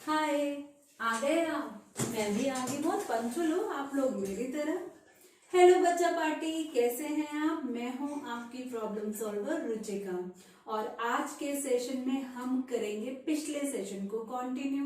हाय। आ गए आप? मैं भी आ गई, बहुत पंक्चुअल हो आप लोग मेरी तरह। हेलो बच्चा पार्टी, कैसे हैं आप? मैं हूं आपकी प्रॉब्लम सॉल्वर रुचिका और आज के सेशन में हम करेंगे पिछले सेशन को कंटिन्यू।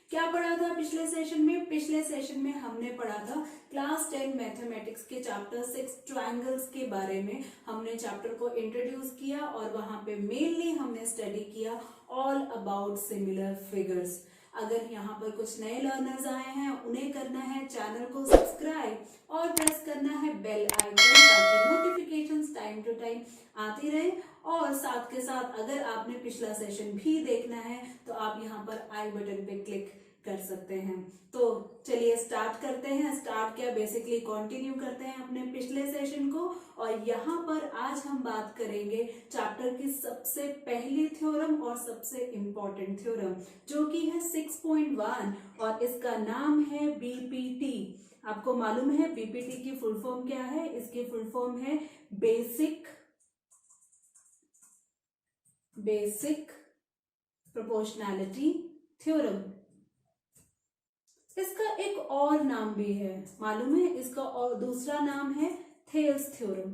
क्या पढ़ा था पिछले सेशन में? पिछले सेशन में हमने पढ़ा था क्लास 10 मैथमेटिक्स के चैप्टर 6 ट्रायंगल्स के बारे में। हमने चैप्टर को इंट्रोड्यूस किया और वहां पे मेनली हमने स्टडी किया ऑल अबाउट सिमिलर फिगर्स। अगर यहाँ पर कुछ नए लर्नर्स आए हैं, उन्हें करना है चैनल को सब्सक्राइब और प्रेस करना है बेल आइकन ताकि नोटिफिकेशंस टाइम टू टाइम आती रहे। और साथ के साथ अगर आपने पिछला सेशन भी देखना है तो आप यहाँ पर आई बटन पे क्लिक कर सकते हैं। तो चलिए स्टार्ट करते हैं। स्टार्ट क्या, बेसिकली कंटिन्यू करते हैं अपने पिछले सेशन को। और यहाँ पर आज हम बात करेंगे चैप्टर की सबसे पहली थ्योरम और सबसे इंपॉर्टेंट थ्योरम, जो कि है 6.1 और इसका नाम है बीपीटी। आपको मालूम है बीपीटी की फुल फॉर्म क्या है? इसकी फुल फॉर्म है बेसिक प्रोपोर्शनैलिटी थ्योरम। इसका एक और नाम भी है, मालूम है? इसका और दूसरा नाम है थेल्स थ्योरम।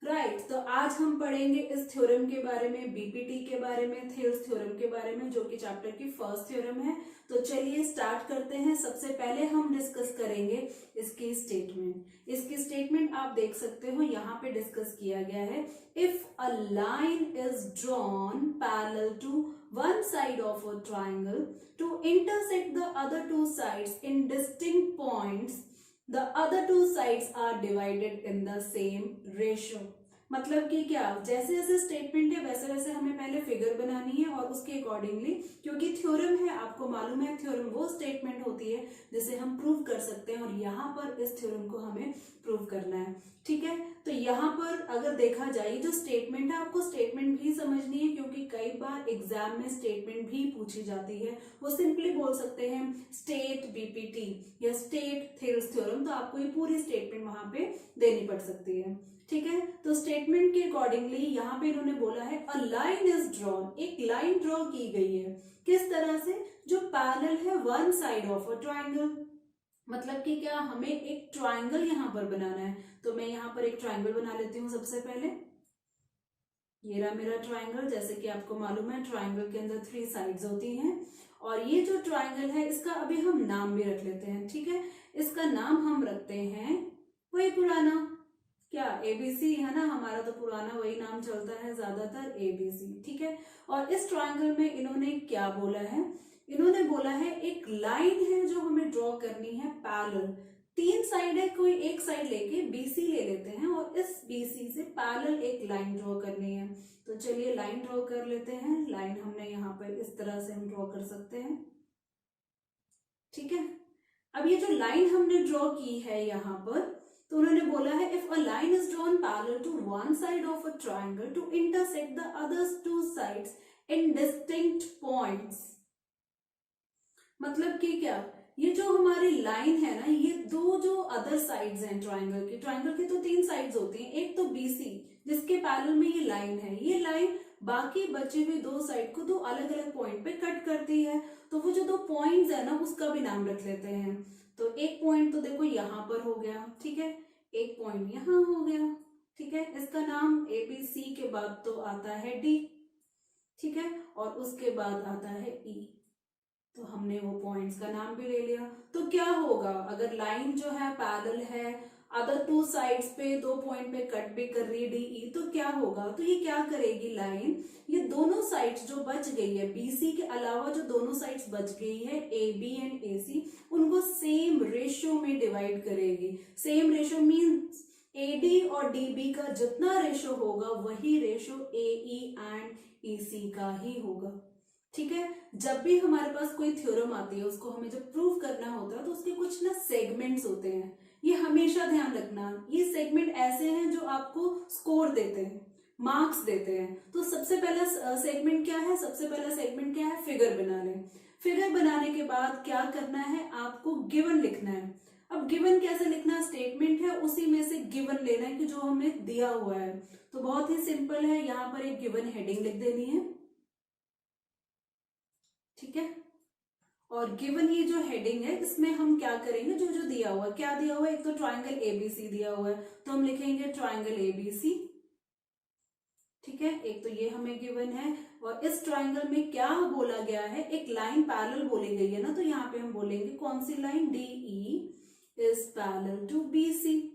राइट, तो आज हम पढ़ेंगे इस थ्योरम के बारे में, बीपीटी के बारे में, थेल्स थ्योरम के बारे में, जो कि चैप्टर की फर्स्ट थ्योरम है। तो चलिए स्टार्ट करते हैं। सबसे पहले हम डिस्कस करेंगे इसकी स्टेटमेंट। इसकी स्टेटमेंट आप देख सकते हो, यहाँ पे डिस्कस किया गया है। If a line is drawn parallel to one side of a triangle to intersect the other two sides in distinct points, the other two sides are divided in the same ratio। मतलब कि क्या, जैसे जैसे statement है वैसे वैसे हमें पहले फिगर बनानी है और उसके अकॉर्डिंगली, क्योंकि थ्योरम है, आपको मालूम है थ्योरम वो स्टेटमेंट होती है जिसे हम प्रूव कर सकते हैं और यहाँ पर इस थ्योरम को हमें प्रूव करना है। ठीक है, तो यहाँ पर अगर देखा जाए जो स्टेटमेंट है, आपको स्टेटमेंट भी समझनी है क्योंकि कई बार एग्जाम में स्टेटमेंट भी पूछी जाती है। वो सिंपली बोल सकते हैं स्टेट बीपीटी या स्टेट थेल्स थ्योरम, तो आपको ये पूरी स्टेटमेंट वहां पे देनी पड़ सकती है। ठीक है, तो स्टेटमेंट के अकॉर्डिंगली यहाँ पे इन्होंने बोला है अ लाइन इज ड्रॉन, एक लाइन ड्रॉ की गई है। किस तरह से? जो पैरेलल है one side of a triangle. मतलब कि क्या, हमें एक ट्राइंगल यहाँ पर बनाना है। तो मैं यहाँ पर एक ट्राइंगल बना लेती हूँ। सबसे पहले ये रहा मेरा ट्राइंगल। जैसे कि आपको मालूम है ट्राइंगल के अंदर 3 साइड्स होती हैं और ये जो ट्राइंगल है इसका अभी हम नाम भी रख लेते हैं। ठीक है, इसका नाम हम रखते हैं वही पुराना, क्या, एबीसी है ना, हमारा तो पुराना वही नाम चलता है ज्यादातर, एबीसी। ठीक है, और इस ट्राइंगल में इन्होंने क्या बोला है? इन्होंने बोला है एक लाइन है जो हमें ड्रॉ करनी है पैरेलल। 3 साइड है, कोई एक साइड लेके बीसी ले लेते हैं और इस बीसी से पैरेलल एक लाइन ड्रॉ करनी है। तो चलिए लाइन ड्रॉ कर लेते हैं। लाइन हमने यहाँ पर इस तरह से हम ड्रॉ कर सकते हैं। ठीक है, अब ये जो लाइन हमने ड्रॉ की है यहाँ पर, तो उन्होंने बोला है if a line is drawn parallel to one side of a triangle to intersect the others two sides in distinct points. मतलब कि क्या, ये जो हमारी लाइन है ना, ये दो जो अदर साइड्स हैं ट्राइंगल की तो 3 साइड्स होती हैं। एक तो बीसी जिसके पैरेलल में ये लाइन है, ये लाइन बाकी बची हुई 2 साइड को 2 अलग अलग पॉइंट पे कट करती है। तो वो जो 2 पॉइंट्स है ना, उसका भी नाम रख लेते हैं। तो एक पॉइंट तो देखो यहाँ पर हो गया, ठीक है, एक पॉइंट यहाँ हो गया। ठीक है, इसका नाम एबीसी के बाद तो आता है डी। ठीक है, और उसके बाद आता है ई। तो हमने वो पॉइंट्स का नाम भी ले लिया। तो क्या होगा अगर लाइन जो है पैरेलल है, अदर 2 साइड्स पे 2 पॉइंट पे कट भी कर रही है डी, तो क्या होगा? तो ये क्या करेगी लाइन, ये दोनों साइड्स जो बच गई है बीसी के अलावा, जो दोनों साइड्स बच गई है ए बी एंड ए सी, उनको सेम रेशियो में डिवाइड करेगी। सेम रेशियो मीन्स एडी और डीबी का जितना रेशियो होगा वही रेशियो एई एंड ईसी का ही होगा। ठीक है, जब भी हमारे पास कोई थ्योरम आती है, उसको हमें जब प्रूव करना होता है तो उसके कुछ ना सेगमेंट्स होते हैं। ये हमेशा ध्यान रखना, ये सेगमेंट ऐसे हैं जो आपको स्कोर देते हैं, मार्क्स देते हैं। तो सबसे पहला सेगमेंट क्या है? सबसे पहला सेगमेंट क्या है? फिगर बना लें। फिगर बनाने के बाद क्या करना है? आपको गिवन लिखना है। अब गिवन कैसे लिखना? स्टेटमेंट है उसी में से गिवन लेना है कि जो हमें दिया हुआ है। तो बहुत ही सिंपल है, यहाँ पर एक गिवन हेडिंग लिख देनी है। ठीक है, और गिवन ये जो हेडिंग है इसमें हम क्या करेंगे, जो जो दिया हुआ है, क्या दिया हुआ है, एक तो ट्राइंगल एबीसी दिया हुआ है तो हम लिखेंगे ट्राइंगल एबीसी, ठीक है, एक तो ये हमें गिवन है। और इस ट्राइंगल में क्या बोला गया है, एक लाइन पैरेलल बोली गई है ना, तो यहाँ पे हम बोलेंगे कौन सी line, D E is parallel to B C.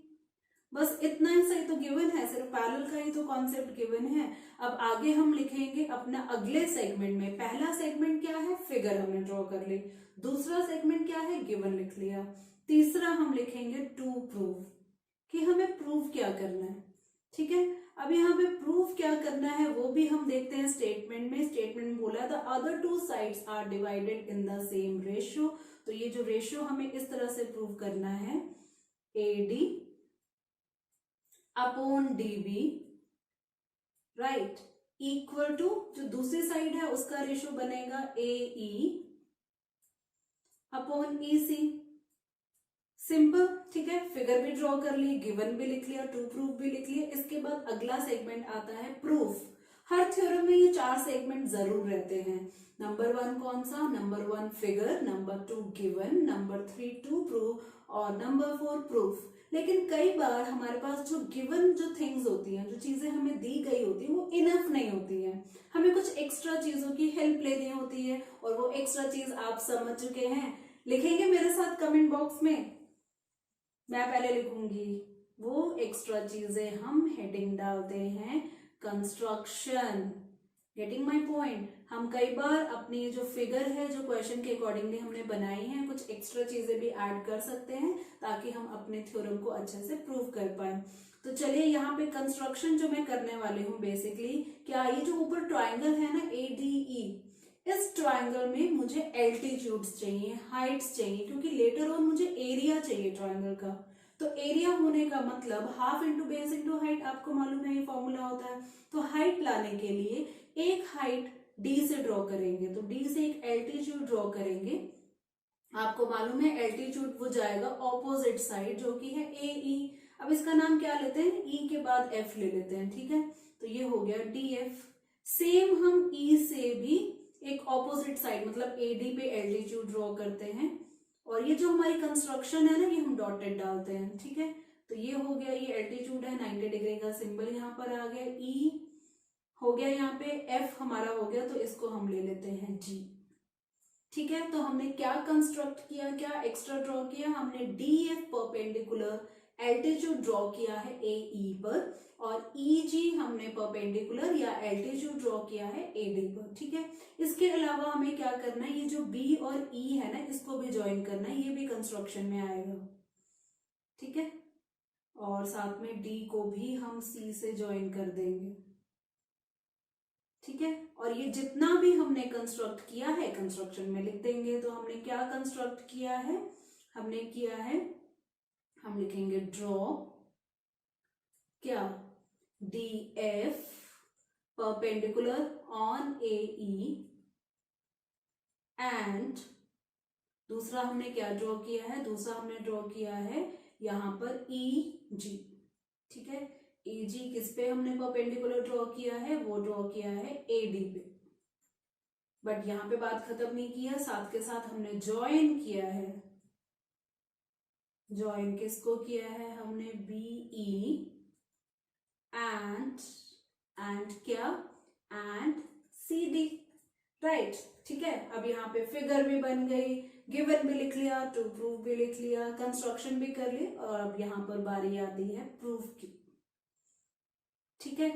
बस इतना ही सही तो गिवन है, सिर्फ पैरेलल का ही तो कॉन्सेप्ट गिवन है। अब आगे हम लिखेंगे अपना अगले सेगमेंट में, पहला सेगमेंट क्या है, फिगर हमने ड्रॉ कर ली, दूसरा सेगमेंट क्या है, गिवन लिख लिया, तीसरा हम लिखेंगे टू प्रूव, कि हमें प्रूव क्या करना है, ठीक है। अब यहाँ पे प्रूफ क्या करना है वो भी हम देखते हैं स्टेटमेंट में। स्टेटमेंट में बोला the other two sides are divided in the same ratio, तो ये जो रेशियो हमें इस तरह से प्रूव करना है, AD upon DB, right, equal to जो दूसरी साइड है उसका रेशियो बनेगा AE अपॉन EC। सिंपल, ठीक है, फिगर भी ड्रॉ कर ली, गिवन भी लिख लिया, टू प्रूफ भी लिख लिया। इसके बाद अगला सेगमेंट आता है प्रूफ। हर थ्योरम में ये 4 सेगमेंट जरूर रहते हैं। नंबर 1 कौन सा, number 1 figure, number 2 given, number 3 to proof और नंबर 4 प्रूफ। लेकिन कई बार हमारे पास जो गिवन जो थिंग्स होती हैं, जो चीजें हमें दी गई होती है वो इनफ नहीं होती है, हमें कुछ एक्स्ट्रा चीजों की हेल्प लेनी होती है, और वो एक्स्ट्रा चीज आप समझ चुके हैं, लिखेंगे मेरे साथ कमेंट बॉक्स में, मैं पहले लिखूंगी। वो एक्स्ट्रा चीजें हम हेडिंग डालते हैं कंस्ट्रक्शन। Getting my point. हम कई बार अपनी जो फिगर है जो क्वेश्चन के अकॉर्डिंगली हमने बनाई है, कुछ एक्स्ट्रा चीजें भी ऐड कर सकते हैं ताकि हम अपने थ्योरम को अच्छे से प्रूव कर पाए। तो चलिए यहाँ पे कंस्ट्रक्शन जो मैं करने वाली हूँ बेसिकली क्या, ये जो ऊपर ट्राइंगल है ना ADE, इस ट्राइंगल में मुझे एल्टीट्यूड्स चाहिए, हाइट्स चाहिए, क्योंकि लेटर ऑन मुझे एरिया चाहिए ट्राइंगल का। तो एरिया होने का मतलब half into base into height, आपको मालूम है ये फॉर्मूला होता है। तो हाइट लाने के लिए एक हाइट D से ड्रॉ करेंगे, तो D से एक एल्टीट्यूड ड्रॉ करेंगे। आपको मालूम है एल्टीट्यूड वो जाएगा ऑपोजिट साइड जो कि है AE। अब इसका नाम क्या लेते हैं, E के बाद F ले लेते हैं, ठीक है। तो ये हो गया DF। सेम हम E से भी एक ऑपोजिट साइड मतलब AD पे एल्टीट्यूड ड्रॉ करते हैं, और ये जो हमारी कंस्ट्रक्शन है ना ये हम डॉटेड डालते हैं, ठीक है। तो ये हो गया, ये एल्टीट्यूड है, 90 डिग्री का सिंबल यहाँ पर आ गया, E हो गया, यहाँ पे F हमारा हो गया, तो इसको हम ले लेते हैं G, ठीक है। तो हमने क्या कंस्ट्रक्ट किया, क्या एक्स्ट्रा ड्रॉ किया, हमने DF परपेंडिकुलर एल्टीट्यूड ड्रॉ किया है AE पर, और EG हमने परपेंडिकुलर या एल्टीट्यूड ड्रॉ किया है AD पर, ठीक है। इसके अलावा हमें क्या करना है, ये जो B और E है ना इसको भी ज्वाइन करना है, ये भी कंस्ट्रक्शन में आएगा, ठीक है। और साथ में D को भी हम C से ज्वाइन कर देंगे, ठीक है। और ये जितना भी हमने कंस्ट्रक्ट किया है कंस्ट्रक्शन में लिख देंगे। तो हमने क्या कंस्ट्रक्ट किया है, हमने किया है, हम लिखेंगे ड्रॉ क्या, DF perpendicular on AE, and दूसरा हमने क्या ड्रॉ किया है, दूसरा हमने ड्रॉ किया है यहाँ पर EG, ठीक है। EG किस पे हमने परपेंडिकुलर ड्रॉ किया है, वो ड्रॉ किया है AD पे। बट यहाँ पे बात खत्म नहीं किया, साथ के साथ हमने ज्वाइन किया है, ज्वाइन किसको किया है हमने, BE एंड क्या, एंड CD, राइट, ठीक है। अब यहाँ पे फिगर भी बन गई, गिवन भी लिख लिया, टू प्रूफ भी लिख लिया, कंस्ट्रक्शन भी कर ली, और अब यहाँ पर बारी आती है प्रूफ की, ठीक है।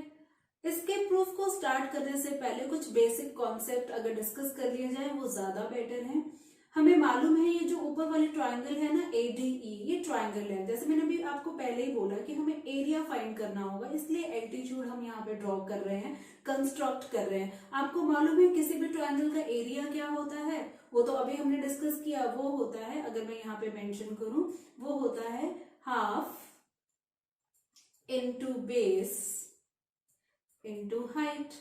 इसके प्रूफ को स्टार्ट करने से पहले कुछ बेसिक कॉन्सेप्ट अगर डिस्कस कर लिए जाए वो ज्यादा बेटर है। हमें मालूम है ये जो ऊपर वाले ट्राइंगल है ना ADE, ये ट्राइंगल है, जैसे मैंने अभी आपको पहले ही बोला कि हमें एरिया फाइंड करना होगा, इसलिए एल्टीट्यूड हम यहाँ पे ड्रॉ कर रहे हैं, कंस्ट्रक्ट कर रहे हैं। आपको मालूम है किसी भी ट्राइंगल का एरिया क्या होता है, वो तो अभी हमने डिस्कस किया, वो होता है, अगर मैं यहाँ पे मेंशन करूं, वो होता है half into base into height.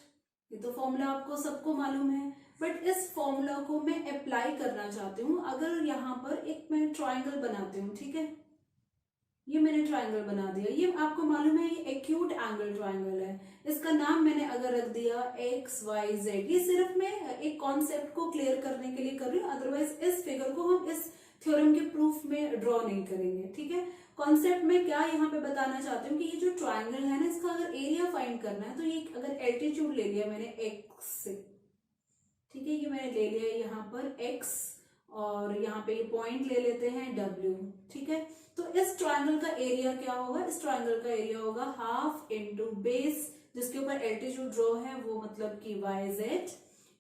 ये तो फॉर्मूला आपको सबको मालूम है, बट इस फॉर्मूला को मैं अप्लाई करना चाहती हूँ। अगर यहाँ पर एक मैं ट्राइंगल बनाती हूँ, ठीक है, ये मैंने ट्राइंगल बना दिया। ये आपको मालूम है ये एक्यूट एंगल ट्राइंगल है। इसका नाम मैंने अगर रख दिया एक्स वाई जेड, ये सिर्फ मैं एक कॉन्सेप्ट को क्लियर करने के लिए कर रही हूँ, अदरवाइज इस फिगर को हम इस थ्योरम के प्रूफ में ड्रॉ नहीं करेंगे। ठीक है, कॉन्सेप्ट में क्या यहाँ पे बताना चाहती हूँ कि ये जो ट्राइंगल है ना, इसका अगर एरिया फाइंड करना है तो ये अगर एल्टीट्यूड ले लिया मैंने एक्स से, ठीक है, ये मैंने ले लिया यहाँ पर x और यहाँ पे ये पॉइंट ले लेते हैं w। ठीक है, तो इस ट्रायंगल का एरिया क्या होगा, इस ट्रायंगल का एरिया होगा हाफ इंटू बेस जिसके ऊपर एल्टीट्यूड ड्रॉ है वो मतलब कि yz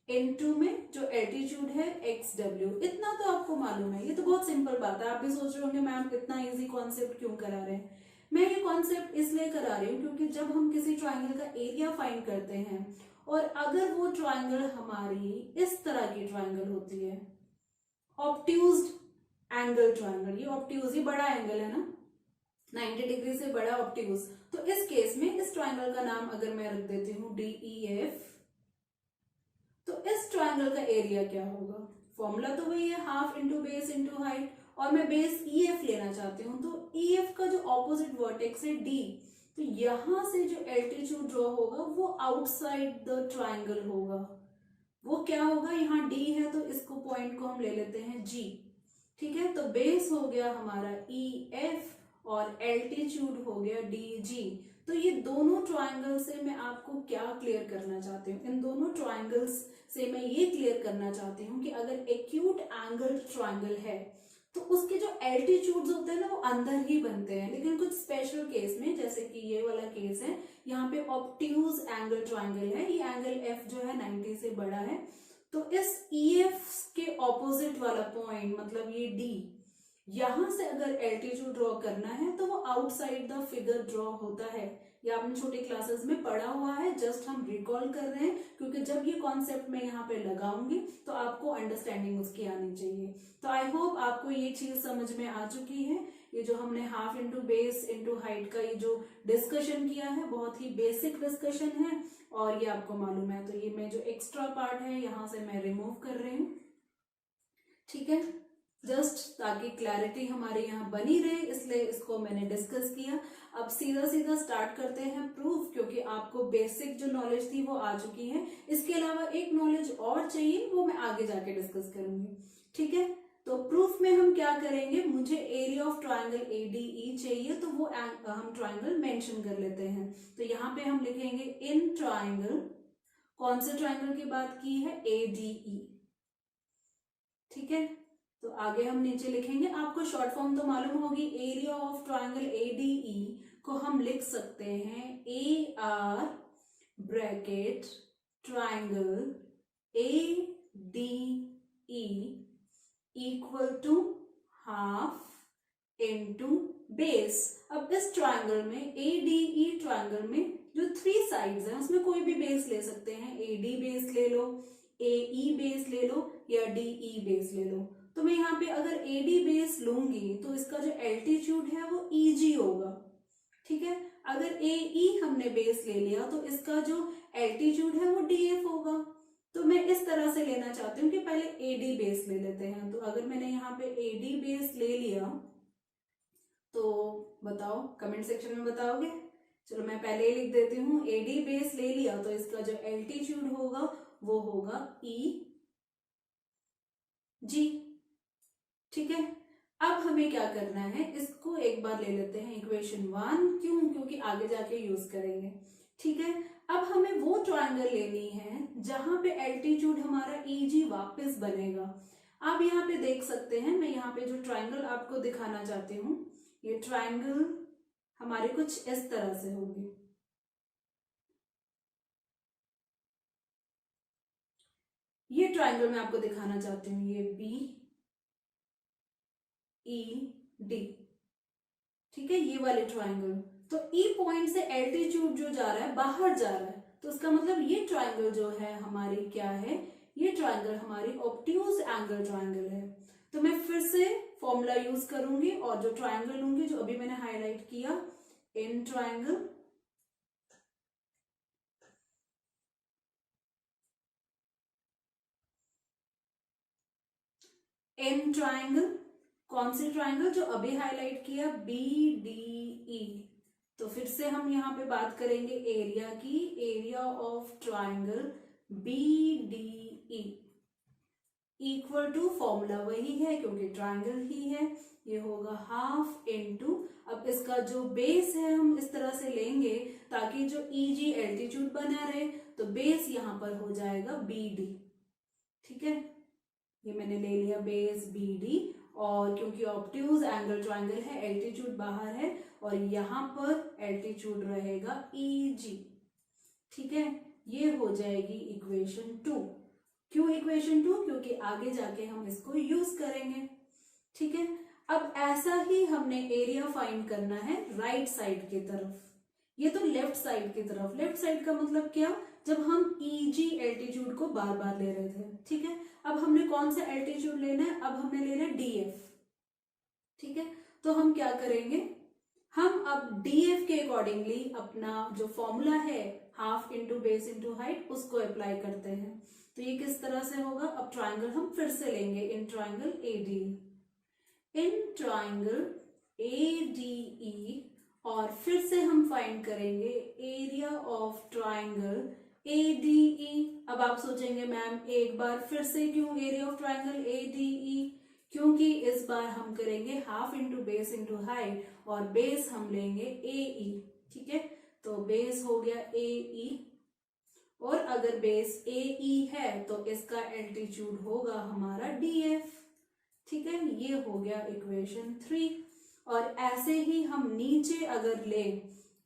इंटू में जो एल्टीट्यूड है xw। इतना तो आपको मालूम है, ये तो बहुत सिंपल बात है। आप भी सोच रहे होंगे मैम इतना इजी कॉन्सेप्ट क्यों करा रहे हैं। मैं ये कॉन्सेप्ट इसलिए करा रही हूँ क्योंकि जब हम किसी ट्रायंगल का एरिया फाइंड करते हैं और अगर वो ट्रायंगल हमारी इस तरह की ट्रायंगल होती है, ऑब्ट्यूज्ड एंगल ट्रायंगल, ये ऑब्ट्यूज ही बड़ा एंगल है ना, 90 डिग्री से बड़ा ऑब्ट्यूज, तो इस केस में इस ट्रायंगल का नाम अगर मैं रख देती हूँ DEF, तो इस ट्रायंगल का एरिया क्या होगा, फॉर्मूला तो वही है half into base into height, और मैं बेस EF लेना चाहती हूँ तो EF का जो ऑपोजिट वर्टेक्स है D, तो यहां से जो एल्टीट्यूड ड्रॉ होगा वो आउटसाइड द ट्राइंगल होगा। वो क्या होगा, यहाँ D है तो इसको पॉइंट को हम ले लेते हैं G। ठीक है, तो बेस हो गया हमारा EF और एल्टीट्यूड हो गया DG। तो ये दोनों ट्राइंगल से मैं आपको क्या क्लियर करना चाहती हूँ, इन दोनों ट्राइंगल्स से मैं ये क्लियर करना चाहती हूँ कि अगर एक्यूट एंगल ट्राइंगल है तो उसके जो एल्टीट्यूड्स होते हैं ना वो अंदर ही बनते हैं, लेकिन कुछ स्पेशल केस में जैसे कि ये वाला केस है, यहाँ पे ऑब्ट्यूज एंगल ट्राइंगल है, ये एंगल F जो है 90 से बड़ा है, तो इस EF के ऑपोजिट वाला पॉइंट मतलब ये D, यहां से अगर एल्टीट्यूड ड्रॉ करना है तो वो आउटसाइड द फिगर ड्रॉ होता है। ये आपने छोटी क्लासेस में पढ़ा हुआ है, जस्ट हम रिकॉल कर रहे हैं क्योंकि जब ये कॉन्सेप्ट मैं यहाँ पे लगाऊंगी तो आपको अंडरस्टैंडिंग उसकी आनी चाहिए। तो आई होप आपको ये चीज समझ में आ चुकी है। ये जो हमने half into base into height का ये जो डिस्कशन किया है बहुत ही बेसिक डिस्कशन है और ये आपको मालूम है, तो ये मैं जो एक्स्ट्रा पार्ट है यहाँ से मैं रिमूव कर रही हूँ। ठीक है, जस्ट ताकि क्लैरिटी हमारे यहाँ बनी रहे इसलिए इसको मैंने डिस्कस किया। अब सीधा सीधा स्टार्ट करते हैं प्रूफ, क्योंकि आपको बेसिक जो नॉलेज थी वो आ चुकी है, इसके अलावा एक नॉलेज और चाहिए वो मैं आगे जाके डिस्कस करूंगी। ठीक है, तो प्रूफ में हम क्या करेंगे, मुझे एरिया ऑफ ट्राइंगल ADE चाहिए तो वो हम ट्राइंगल मेंशन कर लेते हैं। तो यहाँ पे हम लिखेंगे इन ट्राइंगल, कौन से ट्राइंगल की बात की है, ADE। ठीक है, तो आगे हम नीचे लिखेंगे, आपको शॉर्ट फॉर्म तो मालूम होगी, एरिया ऑफ ट्राइंगल ADE को हम लिख सकते हैं AR bracket triangle ADE equal to half into base. अब इस ट्राइंगल में ADE ट्राइंगल में जो 3 साइड्स हैं उसमें कोई भी बेस ले सकते हैं, AD बेस ले लो, AE बेस ले लो या DE बेस ले लो। तो मैं यहाँ पे अगर AD बेस लूंगी तो इसका जो एल्टीट्यूड है वो EG होगा। ठीक है, अगर AE हमने बेस ले लिया तो इसका जो एल्टीट्यूड है वो DF होगा। तो मैं इस तरह से लेना चाहती हूँ कि पहले AD बेस ले लेते हैं। तो अगर मैंने यहाँ पे AD बेस ले लिया तो बताओ, कमेंट सेक्शन में बताओगे। चलो मैं पहले ही लिख देती हूँ, AD बेस ले लिया तो इसका जो एल्टीट्यूड होगा वो होगा EG। ठीक है, अब हमें क्या करना है, इसको एक बार ले लेते हैं इक्वेशन 1, क्यों, क्योंकि आगे जाके यूज करेंगे। ठीक है, अब हमें वो ट्राइंगल लेनी है जहां पे एल्टीट्यूड हमारा EG वापस बनेगा। आप यहाँ पे देख सकते हैं, मैं यहाँ पे जो ट्राइंगल आपको दिखाना चाहती हूँ, ये ट्राइंगल हमारे कुछ इस तरह से होगी। ये ट्राइंगल मैं आपको दिखाना चाहती हूँ, ये BED। ठीक है, ये वाले ट्राइंगल, तो E पॉइंट से एल्टीट्यूड जो जा रहा है बाहर जा रहा है, तो इसका मतलब ये ट्राइंगल जो है हमारी क्या है, ये ट्राइंगल हमारी ऑब्ट्यूज एंगल ट्राइंगल है। तो मैं फिर से फॉर्मूला यूज करूंगी और जो ट्राइंगल लूंगी जो अभी मैंने हाईलाइट किया, इन ट्राइंगल कौन सी ट्राइंगल? जो अभी हाईलाइट किया, BDE। तो फिर से हम यहाँ पे बात करेंगे एरिया की, area of triangle BDE equal to, formula वही है क्योंकि ट्राइंगल ही है, ये होगा हाफ इनटू, अब इसका जो बेस है हम इस तरह से लेंगे ताकि जो EG एल्टीट्यूड बना रहे, तो बेस यहाँ पर हो जाएगा BD। ठीक है, ये मैंने ले लिया बेस BD, और क्योंकि ऑब्ट्यूज एंगल ट्राइंगल है, एल्टीट्यूड बाहर है, और यहाँ पर एल्टीट्यूड रहेगा EG। ठीक है, ये हो जाएगी इक्वेशन 2। क्यों इक्वेशन 2? क्योंकि आगे जाके हम इसको यूज करेंगे। ठीक है, अब ऐसा ही हमने एरिया फाइंड करना है राइट साइड की तरफ। ये तो लेफ्ट साइड की तरफ। लेफ्ट साइड का मतलब क्या? जब हम EG एल्टीट्यूड को बार बार ले रहे थे। ठीक है, अब हमने कौन सा एल्टीट्यूड लेना है? अब हमने लेना है DF। ठीक है, तो हम क्या करेंगे, हम अब DF के अकॉर्डिंगली अपना जो फॉर्मूला है half into base into height, उसको अप्लाई करते हैं। तो ये किस तरह से होगा? अब ट्राइंगल हम फिर से लेंगे, in triangle ADE, in triangle ADE, और फिर से हम फाइंड करेंगे एरिया ऑफ ट्राइंगल ADE। अब आप सोचेंगे मैम एक बार फिर से क्यों एरिया ऑफ ट्राइंगल ADE? क्योंकि इस बार हम करेंगे half into base into height, और बेस हम लेंगे AE। ठीक है, तो बेस हो गया AE, और अगर बेस AE है तो इसका एल्टीट्यूड होगा हमारा DF। ठीक है, ये हो गया इक्वेशन 3। और ऐसे ही हम नीचे अगर ले,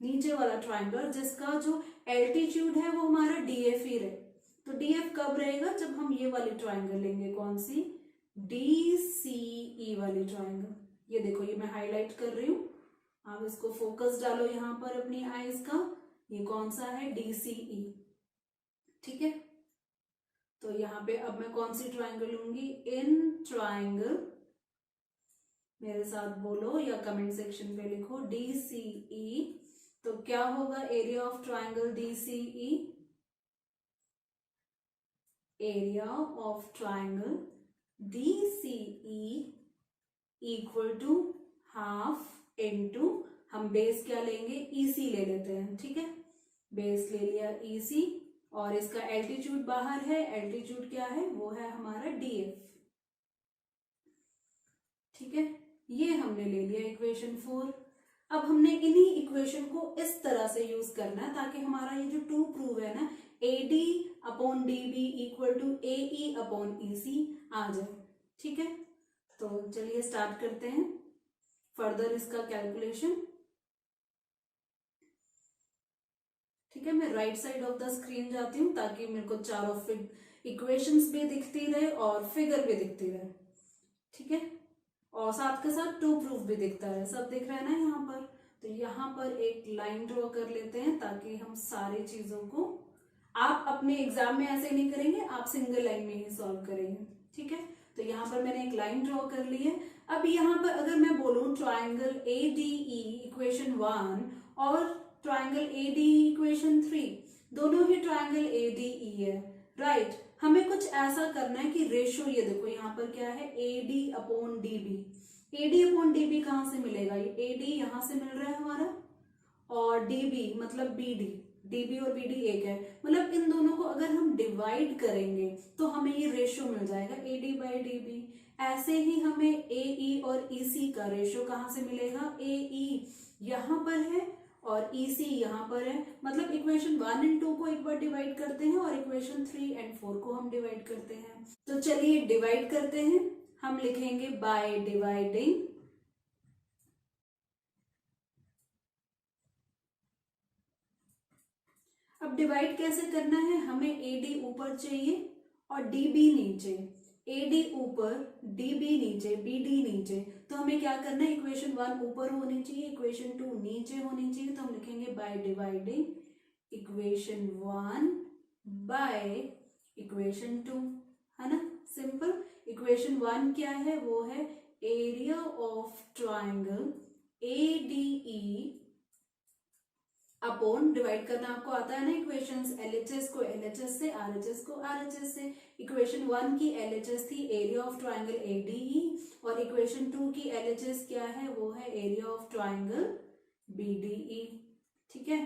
नीचे वाला ट्राइंगल जिसका जो एल्टीट्यूड है वो हमारा DF ही रहे, तो DF कब रहेगा? जब हम ये वाली ट्राइंगल लेंगे, कौन सी? DCE वाली ट्राइंगल। ये देखो, ये मैं हाईलाइट कर रही हूं, आप इसको फोकस डालो यहाँ पर अपनी आईज का। ये कौन सा है? DCE। ठीक है, तो यहाँ पे अब मैं कौन सी ट्राइंगल लूंगी? इन ट्राइंगल, मेरे साथ बोलो या कमेंट सेक्शन पे लिखो, DCE। तो क्या होगा area of triangle DCE? Area of triangle DCE equal to half into, हम बेस क्या लेंगे? EC ले लेते हैं। ठीक है, बेस ले लिया EC, और इसका एल्टीट्यूड बाहर है, एल्टीट्यूड क्या है? वो है हमारा DF। ठीक है, ये हमने ले लिया इक्वेशन 4। अब हमने इन्हीं इक्वेशन को इस तरह से यूज करना है ताकि हमारा ये जो 2 प्रूव है ना, AD upon DB equal to AE upon EC आ जाए। ठीक है, तो चलिए स्टार्ट करते हैं फर्दर इसका कैलकुलेशन। ठीक है, मैं right side of the screen जाती हूँ ताकि मेरे को चारों इक्वेशंस भी दिखती रहे और फिगर भी दिखती रहे। ठीक है, और साथ के साथ 2 प्रूफ भी दिखता है, सब दिख रहा है ना यहाँ पर। तो यहाँ पर एक लाइन ड्रॉ कर लेते हैं ताकि हम सारी चीजों को, आप अपने एग्जाम में ऐसे नहीं करेंगे, आप सिंगल लाइन में ही सॉल्व करेंगे। ठीक है, तो यहाँ पर मैंने एक लाइन ड्रॉ कर ली है। अब यहाँ पर अगर मैं बोलूँ ट्राइंगल ADE इक्वेशन 1 और ट्राइंगल ADE इक्वेशन 3, दोनों ही ट्राइंगल ADE है, राइट। हमें कुछ ऐसा करना है कि रेशो, ये देखो यहाँ पर क्या है, AD upon DB। AD upon DB कहाँ से मिलेगा? ये AD यहाँ से मिल रहा है हमारा, और DB मतलब BD, DB और BD एक है, मतलब इन दोनों को अगर हम डिवाइड करेंगे तो हमें ये रेशो मिल जाएगा AD बाई DB। ऐसे ही हमें AE और EC का रेशो कहाँ से मिलेगा? AE यहाँ पर है और EC यहाँ पर है, मतलब इक्वेशन 1 एंड 2 को एक बार डिवाइड करते हैं और इक्वेशन 3 एंड 4 को हम डिवाइड करते हैं। तो चलिए डिवाइड करते हैं। हम लिखेंगे बाय डिवाइडिंग, अब डिवाइड कैसे करना है? हमें AD ऊपर चाहिए और DB नीचे, AD ऊपर DB नीचे, BD नीचे। तो हमें क्या करना है? इक्वेशन 1 ऊपर होनी चाहिए, इक्वेशन 2 नीचे होनी चाहिए। तो हम लिखेंगे by dividing equation 1 by equation 2, है ना, सिंपल। इक्वेशन 1 क्या है? वो है area of triangle ADE upon divide करना आपको आता है ना इक्वेशंस, एलएचएस को एलएचएस से, आरएचएस को आरएचएस से। इक्वेशन 1 की एलएचएस थी एरिया ऑफ ट्राइंगल एडीई, और इक्वेशन 2 की एलएचएस क्या है, वो है एरिया ऑफ ट्राइंगल बीडीई। ठीक है,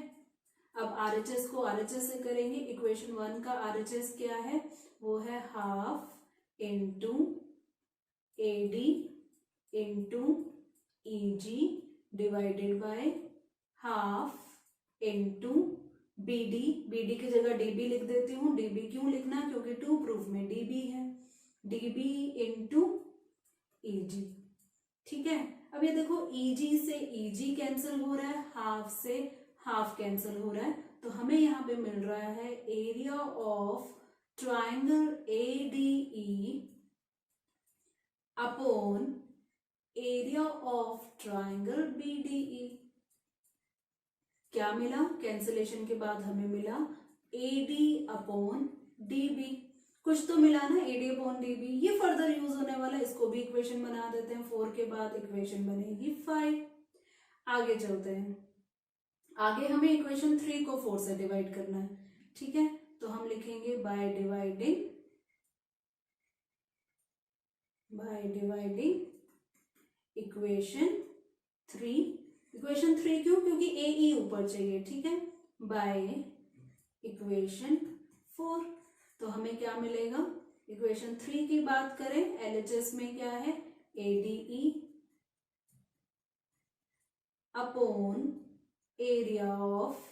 अब आरएचएस को आरएचएस से करेंगे। इक्वेशन 1 का आरएचएस क्या है, वो है half into A D into E G divided by half into B D. B D की जगह डीबी लिख देती हूँ। डीबी क्यों लिखना, क्योंकि टू प्रूफ में डीबी है। DB into easy. ठीक है, अब ये देखो ईजी से ईजी कैंसिल हो रहा है, हाफ से हाफ कैंसिल हो रहा है, तो हमें यहाँ पे मिल रहा है area of triangle ADE upon area of triangle BDE. क्या मिला, कैंसिलेशन के बाद हमें मिला एडी अपॉन डीबी। कुछ तो मिला ना, एडी अपॉन डीबी। ये फर्दर यूज होने वाला है, इसको भी इक्वेशन बना देते हैं। 4 के बाद इक्वेशन बनेगी 5। आगे चलते हैं। आगे हमें इक्वेशन 3 को 4 से डिवाइड करना है। ठीक है, तो हम लिखेंगे बाय डिवाइडिंग इक्वेशन 3। इक्वेशन 3 क्यों, क्योंकि ए ई ऊपर चाहिए। ठीक है, बाय इक्वेशन 4। तो हमें क्या मिलेगा, इक्वेशन 3 की बात करें, एलएचएस में क्या है, ADE upon area of,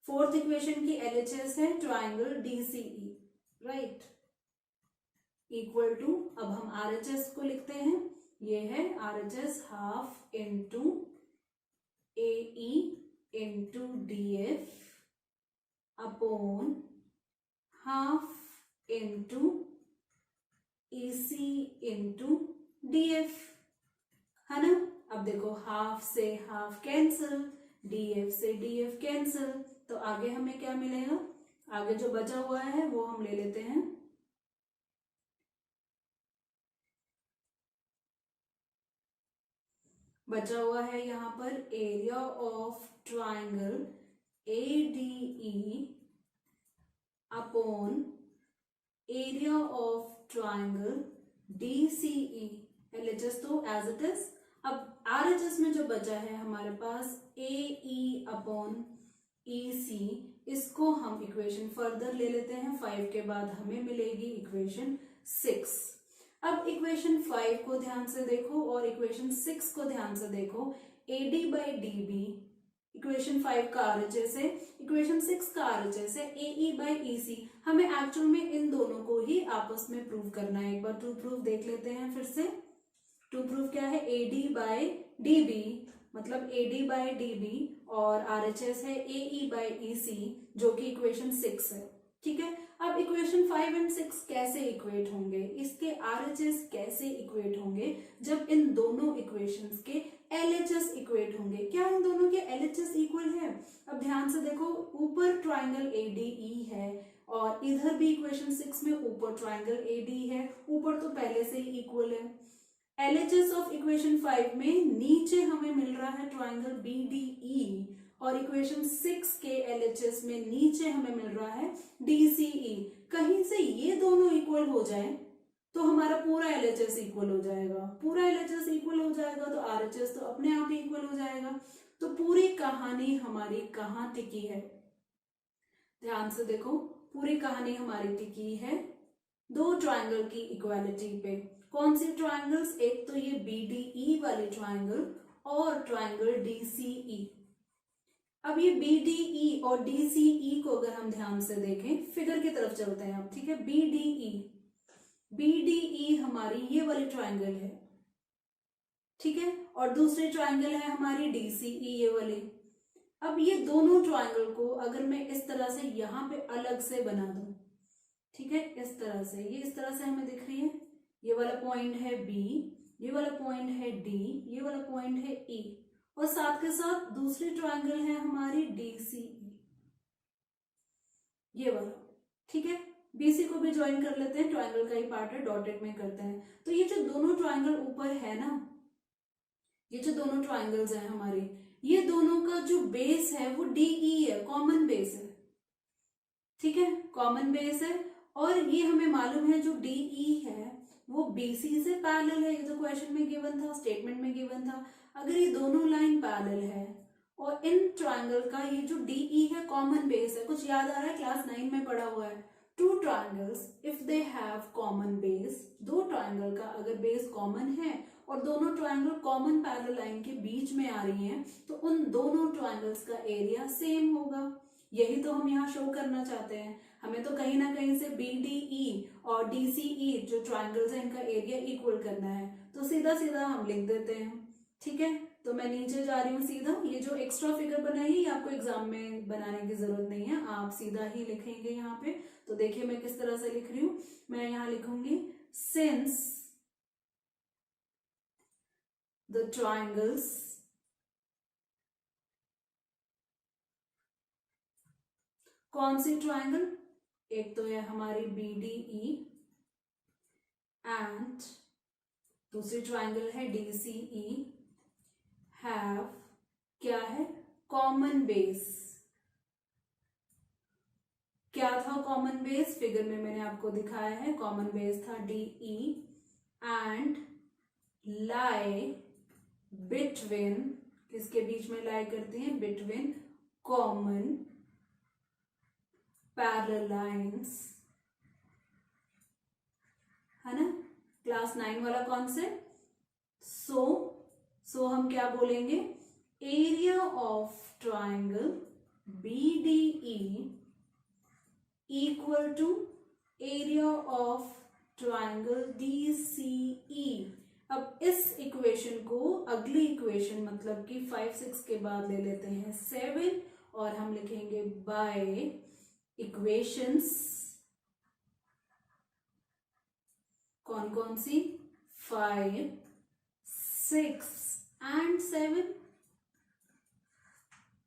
fourth equation की एलएचएस है triangle DCE, right, equal to, अब हम आरएचएस को लिखते हैं, ये है RHS half into AE into DF upon half into EC into DF, है ना। अब देखो हाफ से हाफ कैंसिल, डीएफ से डीएफ कैंसिल, तो आगे हमें क्या मिलेगा, आगे जो बचा हुआ है वो हम ले लेते हैं। बचा हुआ है यहाँ पर area of triangle ADE upon area of triangle DCE. LHS तो एज इट इज। अब आरएचएस में जो बचा है हमारे पास एई अपॉन ईसी, इसको हम इक्वेशन फर्दर ले लेते हैं। 5 के बाद हमें मिलेगी इक्वेशन 6। अब इक्वेशन 5 को ध्यान से देखो और इक्वेशन 6 को ध्यान से देखो। एडी बाई डीबी इक्वेशन 5 का आरएचएस है, इक्वेशन 6 का आरएचएस है एई बाई ईसी। हमें एक्चुअल में इन दोनों को ही आपस में प्रूव करना है। एक बार ट्रू प्रूफ देख लेते हैं फिर से। ट्रू प्रूफ क्या है, एडी बाई डीबी, मतलब एडी बाई डीबी, और आरएचएस है एई बाई ईसी, जो कि इक्वेशन 6 है। ठीक है, अब इक्वेशन 5 एंड 6 कैसे इक्वेट होंगे, इसके आरएचएस कैसे इक्वेट होंगे, जब इन दोनों इक्वेशंस के एलएचएस इक्वेट होंगे। क्या इन दोनों के एलएचएस इक्वल है? अब ध्यान से देखो, ऊपर ट्राइंगल एडीई है और इधर भी इक्वेशन 6 में ऊपर ट्राइंगल एडी है, ऊपर तो पहले से ही इक्वल है। एलएचएस ऑफ इक्वेशन 5 में नीचे हमें मिल रहा है ट्राइंगल बीडीई, और इक्वेशन 6 के एलएचएस में नीचे हमें मिल रहा है डीसीई। कहीं से ये दोनों इक्वल हो जाए तो हमारा पूरा एलएचएस इक्वल हो जाएगा। पूरा एलएचएस इक्वल हो जाएगा तो आरएचएस तो अपने आप ही इक्वल हो जाएगा। तो पूरी कहानी हमारी कहाँ टिकी है, ध्यान से देखो। पूरी कहानी हमारी टिकी है दो ट्राइंगल की इक्वालिटी पे। कौन सी ट्राइंगल्स? एक तो ये बीडीई वाली ट्राइंगल और ट्राइंगल डीसीई। अब ये बीडीई और डीसीई को अगर हम ध्यान से देखें, फिगर की तरफ चलते हैं अब, ठीक है। बीडीई हमारी ये वाली ट्राइंगल है, ठीक है, और दूसरी ट्राइंगल है हमारी डीसीई, ये वाली। अब ये दोनों ट्राइंगल को अगर मैं इस तरह से यहाँ पे अलग से बना दूं, ठीक है, इस तरह से, ये इस तरह से हमें दिख रही है। ये वाला पॉइंट है बी, ये वाला पॉइंट है डी, ये वाला पॉइंट है ई, और साथ के साथ दूसरी ट्राइंगल है हमारी डीसीई, ये वाला, ठीक है। बीसी को भी ज्वाइन कर लेते हैं, ट्राइंगल का ही पार्ट है, डॉटेड में करते हैं। तो ये जो दोनों ट्राइंगल ऊपर है ना, ये जो दोनों ट्राइंगल्स हैं हमारी, ये दोनों का जो बेस है वो DE है, कॉमन बेस है, ठीक है, कॉमन बेस है। और ये हमें मालूम है जो DE है वो BC से पैरेलल है, ये तो क्वेश्चन में गिवन था, स्टेटमेंट में गिवन था। अगर ये दोनों लाइन पैरेलल है और इन ट्रायंगल का ये जो DE है कॉमन बेस है, कुछ याद आ रहा है, क्लास 9 में पढ़ा हुआ है, two triangles if they have common base, दो ट्रायंगल का अगर बेस कॉमन है और दोनों ट्रायंगल कॉमन पैरेलल लाइन के बीच में आ रही हैं, तो उन दोनों ट्रायंगल्स का एरिया सेम होगा। यही तो हम यहाँ शो करना चाहते हैं। हमें तो कहीं ना कहीं से BDE और DCE जो ट्रायंगल्स हैं इनका एरिया इक्वल करना है, तो सीधा सीधा हम लिख देते हैं, ठीक है। तो मैं नीचे जा रही हूँ सीधा, ये जो एक्स्ट्रा फिगर बनाई है ये आपको एग्जाम में बनाने की जरूरत नहीं है, आप सीधा ही लिखेंगे यहाँ पे। तो देखिए मैं किस तरह से लिख रही हूँ, मैं यहाँ लिखूंगी सिंस द ट्रायंगल्स कौन सी ट्रायंगल, एक तो है हमारी BDE एंड दूसरी ट्रायंगल है DCE, हैव क्या है, कॉमन बेस। क्या था कॉमन बेस, फिगर में मैंने आपको दिखाया है, कॉमन बेस था DE एंड लाई बिटवीन, किसके बीच में लाई करते हैं, बिटवीन कॉमन पैरेलल लाइंस, है ना, क्लास 9 वाला कॉन्सेप्ट। सो हम क्या बोलेंगे, area of triangle BDE equal to area of triangle DCE। अब इस इक्वेशन को अगली इक्वेशन मतलब कि 5 6 के बाद ले लेते हैं 7 और हम लिखेंगे बाय इक्वेशंस, कौन कौन सी, 5 6 एंड 7।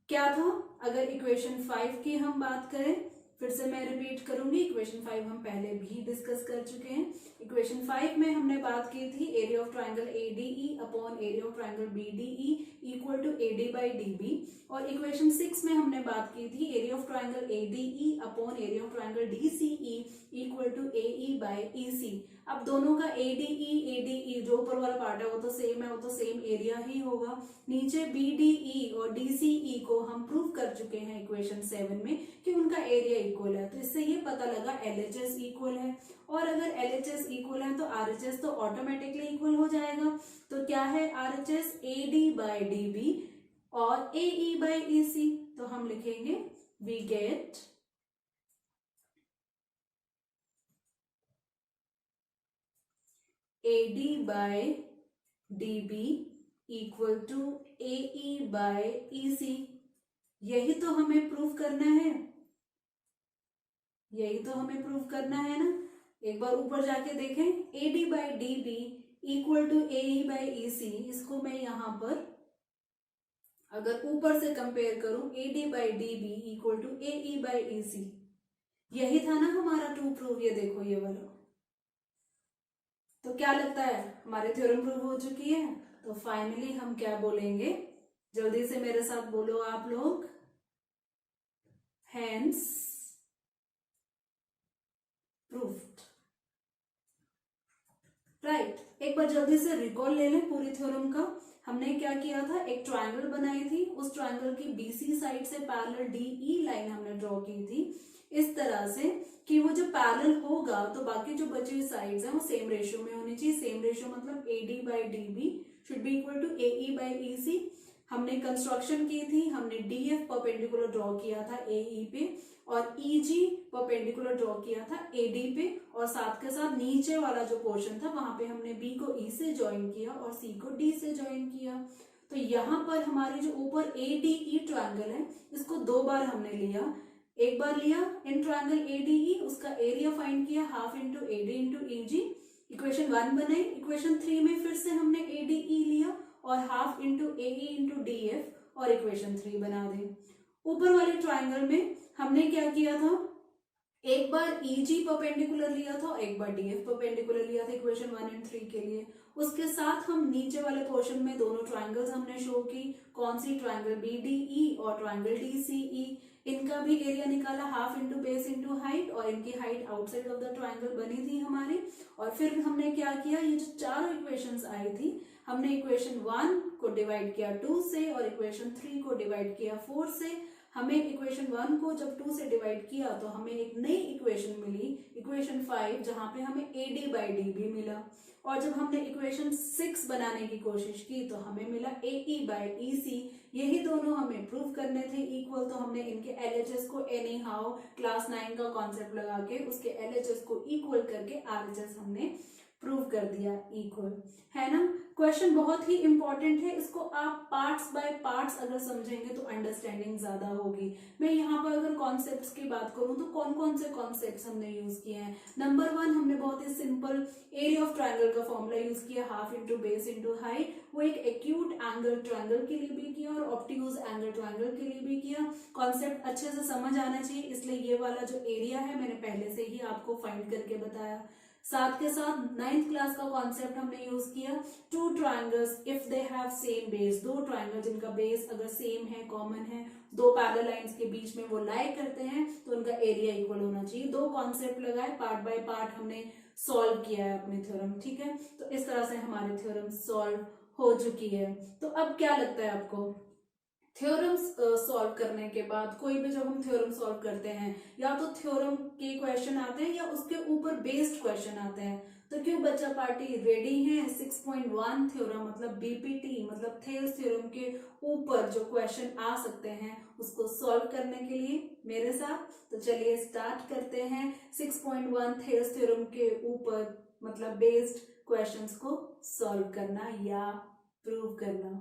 क्या था, अगर इक्वेशन 5 की हम बात करें, फिर से मैं रिपीट करूंगी, इक्वेशन 5 हम पहले भी डिस्कस कर चुके हैं। इक्वेशन 5 में हमने बात की थी area of triangle ADE upon area of triangle BDE equal to AD by DB। और इक्वेशन 6 में हमने बात की थी area of triangle ADE upon area of triangle DCE equal to AE by EC। अब दोनों का ADE जो ऊपर वाला पार्ट है वो तो सेम है, वो तो सेम एरिया ही होगा। नीचे BDE और DCE को हम प्रूव कर चुके हैं इक्वेशन 7 में कि उनका एरिया इक्वल है, तो इससे ये पता लगा LHS इक्वल है। और अगर LHS इक्वल है तो RHS तो ऑटोमेटिकली इक्वल हो जाएगा। तो क्या है RHS, AD बाई DB और AE बाई EC। तो हम लिखेंगे we get AD by DB equal to AE by EC। यही तो हमें प्रूव करना है, यही तो हमें प्रूव करना है ना। एक बार ऊपर जाके देखें, AD by DB equal to AE by EC। इसको मैं यहां पर अगर ऊपर से कंपेयर करूं, AD by DB equal to AE by EC, यही था ना हमारा टू प्रूव, ये देखो ये वाला। तो क्या लगता है हमारी थ्योरम प्रूव हो चुकी है। तो फाइनली हम क्या बोलेंगे, जल्दी से मेरे साथ बोलो आप लोग, हेंस प्रूव्ड। राइट, एक बार जल्दी से रिकॉल ले लें पूरी थ्योरम का। हमने क्या किया था, एक ट्रायंगल बनाई थी, उस ट्रायंगल की BC साइड से पैरेलल DE लाइन हमने ड्रॉ की थी इस तरह से कि वो जब पैरेलल होगा तो बाकी जो बची हुई साइड्स हैं वो सेम रेशियो में होनी चाहिए। सेम रेशियो मतलब AD by DB should be equal to AE by EC। हमने कंस्ट्रक्शन की थी, हमने DF परपेंडिकुलर ड्रॉ किया था AE पे और EG परपेंडिकुलर ड्रॉ किया था AD पे, और साथ के साथ नीचे वाला जो पोर्शन था वहां पे हमने B को E से ज्वाइन किया और C को D से ज्वाइन किया। तो यहाँ पर हमारे जो ऊपर ADE ट्रायंगल है इसको दो बार हमने लिया। एक बार लिया इन ट्रायंगल ADE, उसका एरिया फाइंड किया half into AD into EG, equation 1 बनाई। इक्वेशन 3 में फिर से हमने ADE लिया और half into AE into DF और इक्वेशन 3 बना दी। ऊपर वाले ट्रायंगल में हमने क्या किया था, एक बार EG परपेंडिकुलर लिया था, एक बार DF परपेंडिकुलर लिया था इक्वेशन 1 एंड 3 के लिए। उसके साथ हम नीचे वाले पोर्शन में दोनों ट्राइंगल्स हमने शो की, कौन सी, ट्राइंगल BDE और ट्राइंगल DCE। इनका भी एरिया निकाला, half into base into height, और इनकी height outside of the triangle बनी थी हमारी। और फिर हमने क्या किया, ये जो चारों इक्वेशंस आई थी, हमने इक्वेशन 1 को डिवाइड किया 2 से और इक्वेशन 3 को डिवाइड किया 4 से। हमें इक्वेशन 1 को जब 2 से डिवाइड किया तो हमें एक नई इक्वेशन मिली, इक्वेशन 5, जहां पे हमें AD बाई DB मिला। और जब हमने इक्वेशन 6 बनाने की कोशिश की तो हमें मिला AE बाई EC। यही दोनों हमें प्रूव करने थे इक्वल, तो हमने इनके LHS को एनी हाउ क्लास 9 का कॉन्सेप्ट लगा के उसके LHS को इक्वल करके RHS हमने प्रूव कर दिया इक्वल, है ना। क्वेश्चन बहुत ही इंपॉर्टेंट है, इसको आप पार्ट्स बाय पार्ट्स अगर समझेंगे तो अंडरस्टैंडिंग ज्यादा होगी। मैं यहाँ पर अगर कॉन्सेप्ट्स की बात करूँ तो कौन कौन से कॉन्सेप्ट्स हमने यूज किए हैं। नंबर 1, हमने बहुत ही सिंपल एरिया ऑफ ट्राइंगल का फॉर्मूला यूज किया, half into base into height. वो एक एक्यूट एंगल ट्राइंगल के लिए भी किया और ऑब्ट्यूज एंगल ट्राइंगल के लिए भी किया। कॉन्सेप्ट अच्छे से समझ आना चाहिए, इसलिए ये वाला जो एरिया है मैंने पहले से ही आपको फाइंड करके बताया। साथ के साथ 9th क्लास का कॉन्सेप्ट हमने यूज किया, two triangles if they have same base, दो ट्राइंगल जिनका बेस अगर सेम है, कॉमन है, दो पैरेलल लाइंस के बीच में वो लाई करते हैं तो उनका एरिया इक्वल होना चाहिए। दो कॉन्सेप्ट लगाए, पार्ट बाय पार्ट हमने सॉल्व किया है अपने थ्योरम, ठीक है। तो इस तरह से हमारी थ्योरम सॉल्व हो चुकी है। तो अब क्या लगता है आपको, थ्योरम्स सॉल्व करने के बाद कोई भी जब हम थ्योरम सॉल्व करते हैं, या तो थ्योरम के क्वेश्चन आते हैं या उसके ऊपर बेस्ड क्वेश्चन आते हैं, तो क्यों बच्चा पार्टी रेडी है 6.1 थ्योरम मतलब BPT मतलब थेल्स थ्योरम के ऊपर जो क्वेश्चन आ सकते हैं उसको सॉल्व करने के लिए मेरे साथ। तो चलिए स्टार्ट करते हैं 6.1 थेल्स थ्योरम के ऊपर मतलब बेस्ड क्वेश्चंस को सॉल्व करना या प्रूव करना।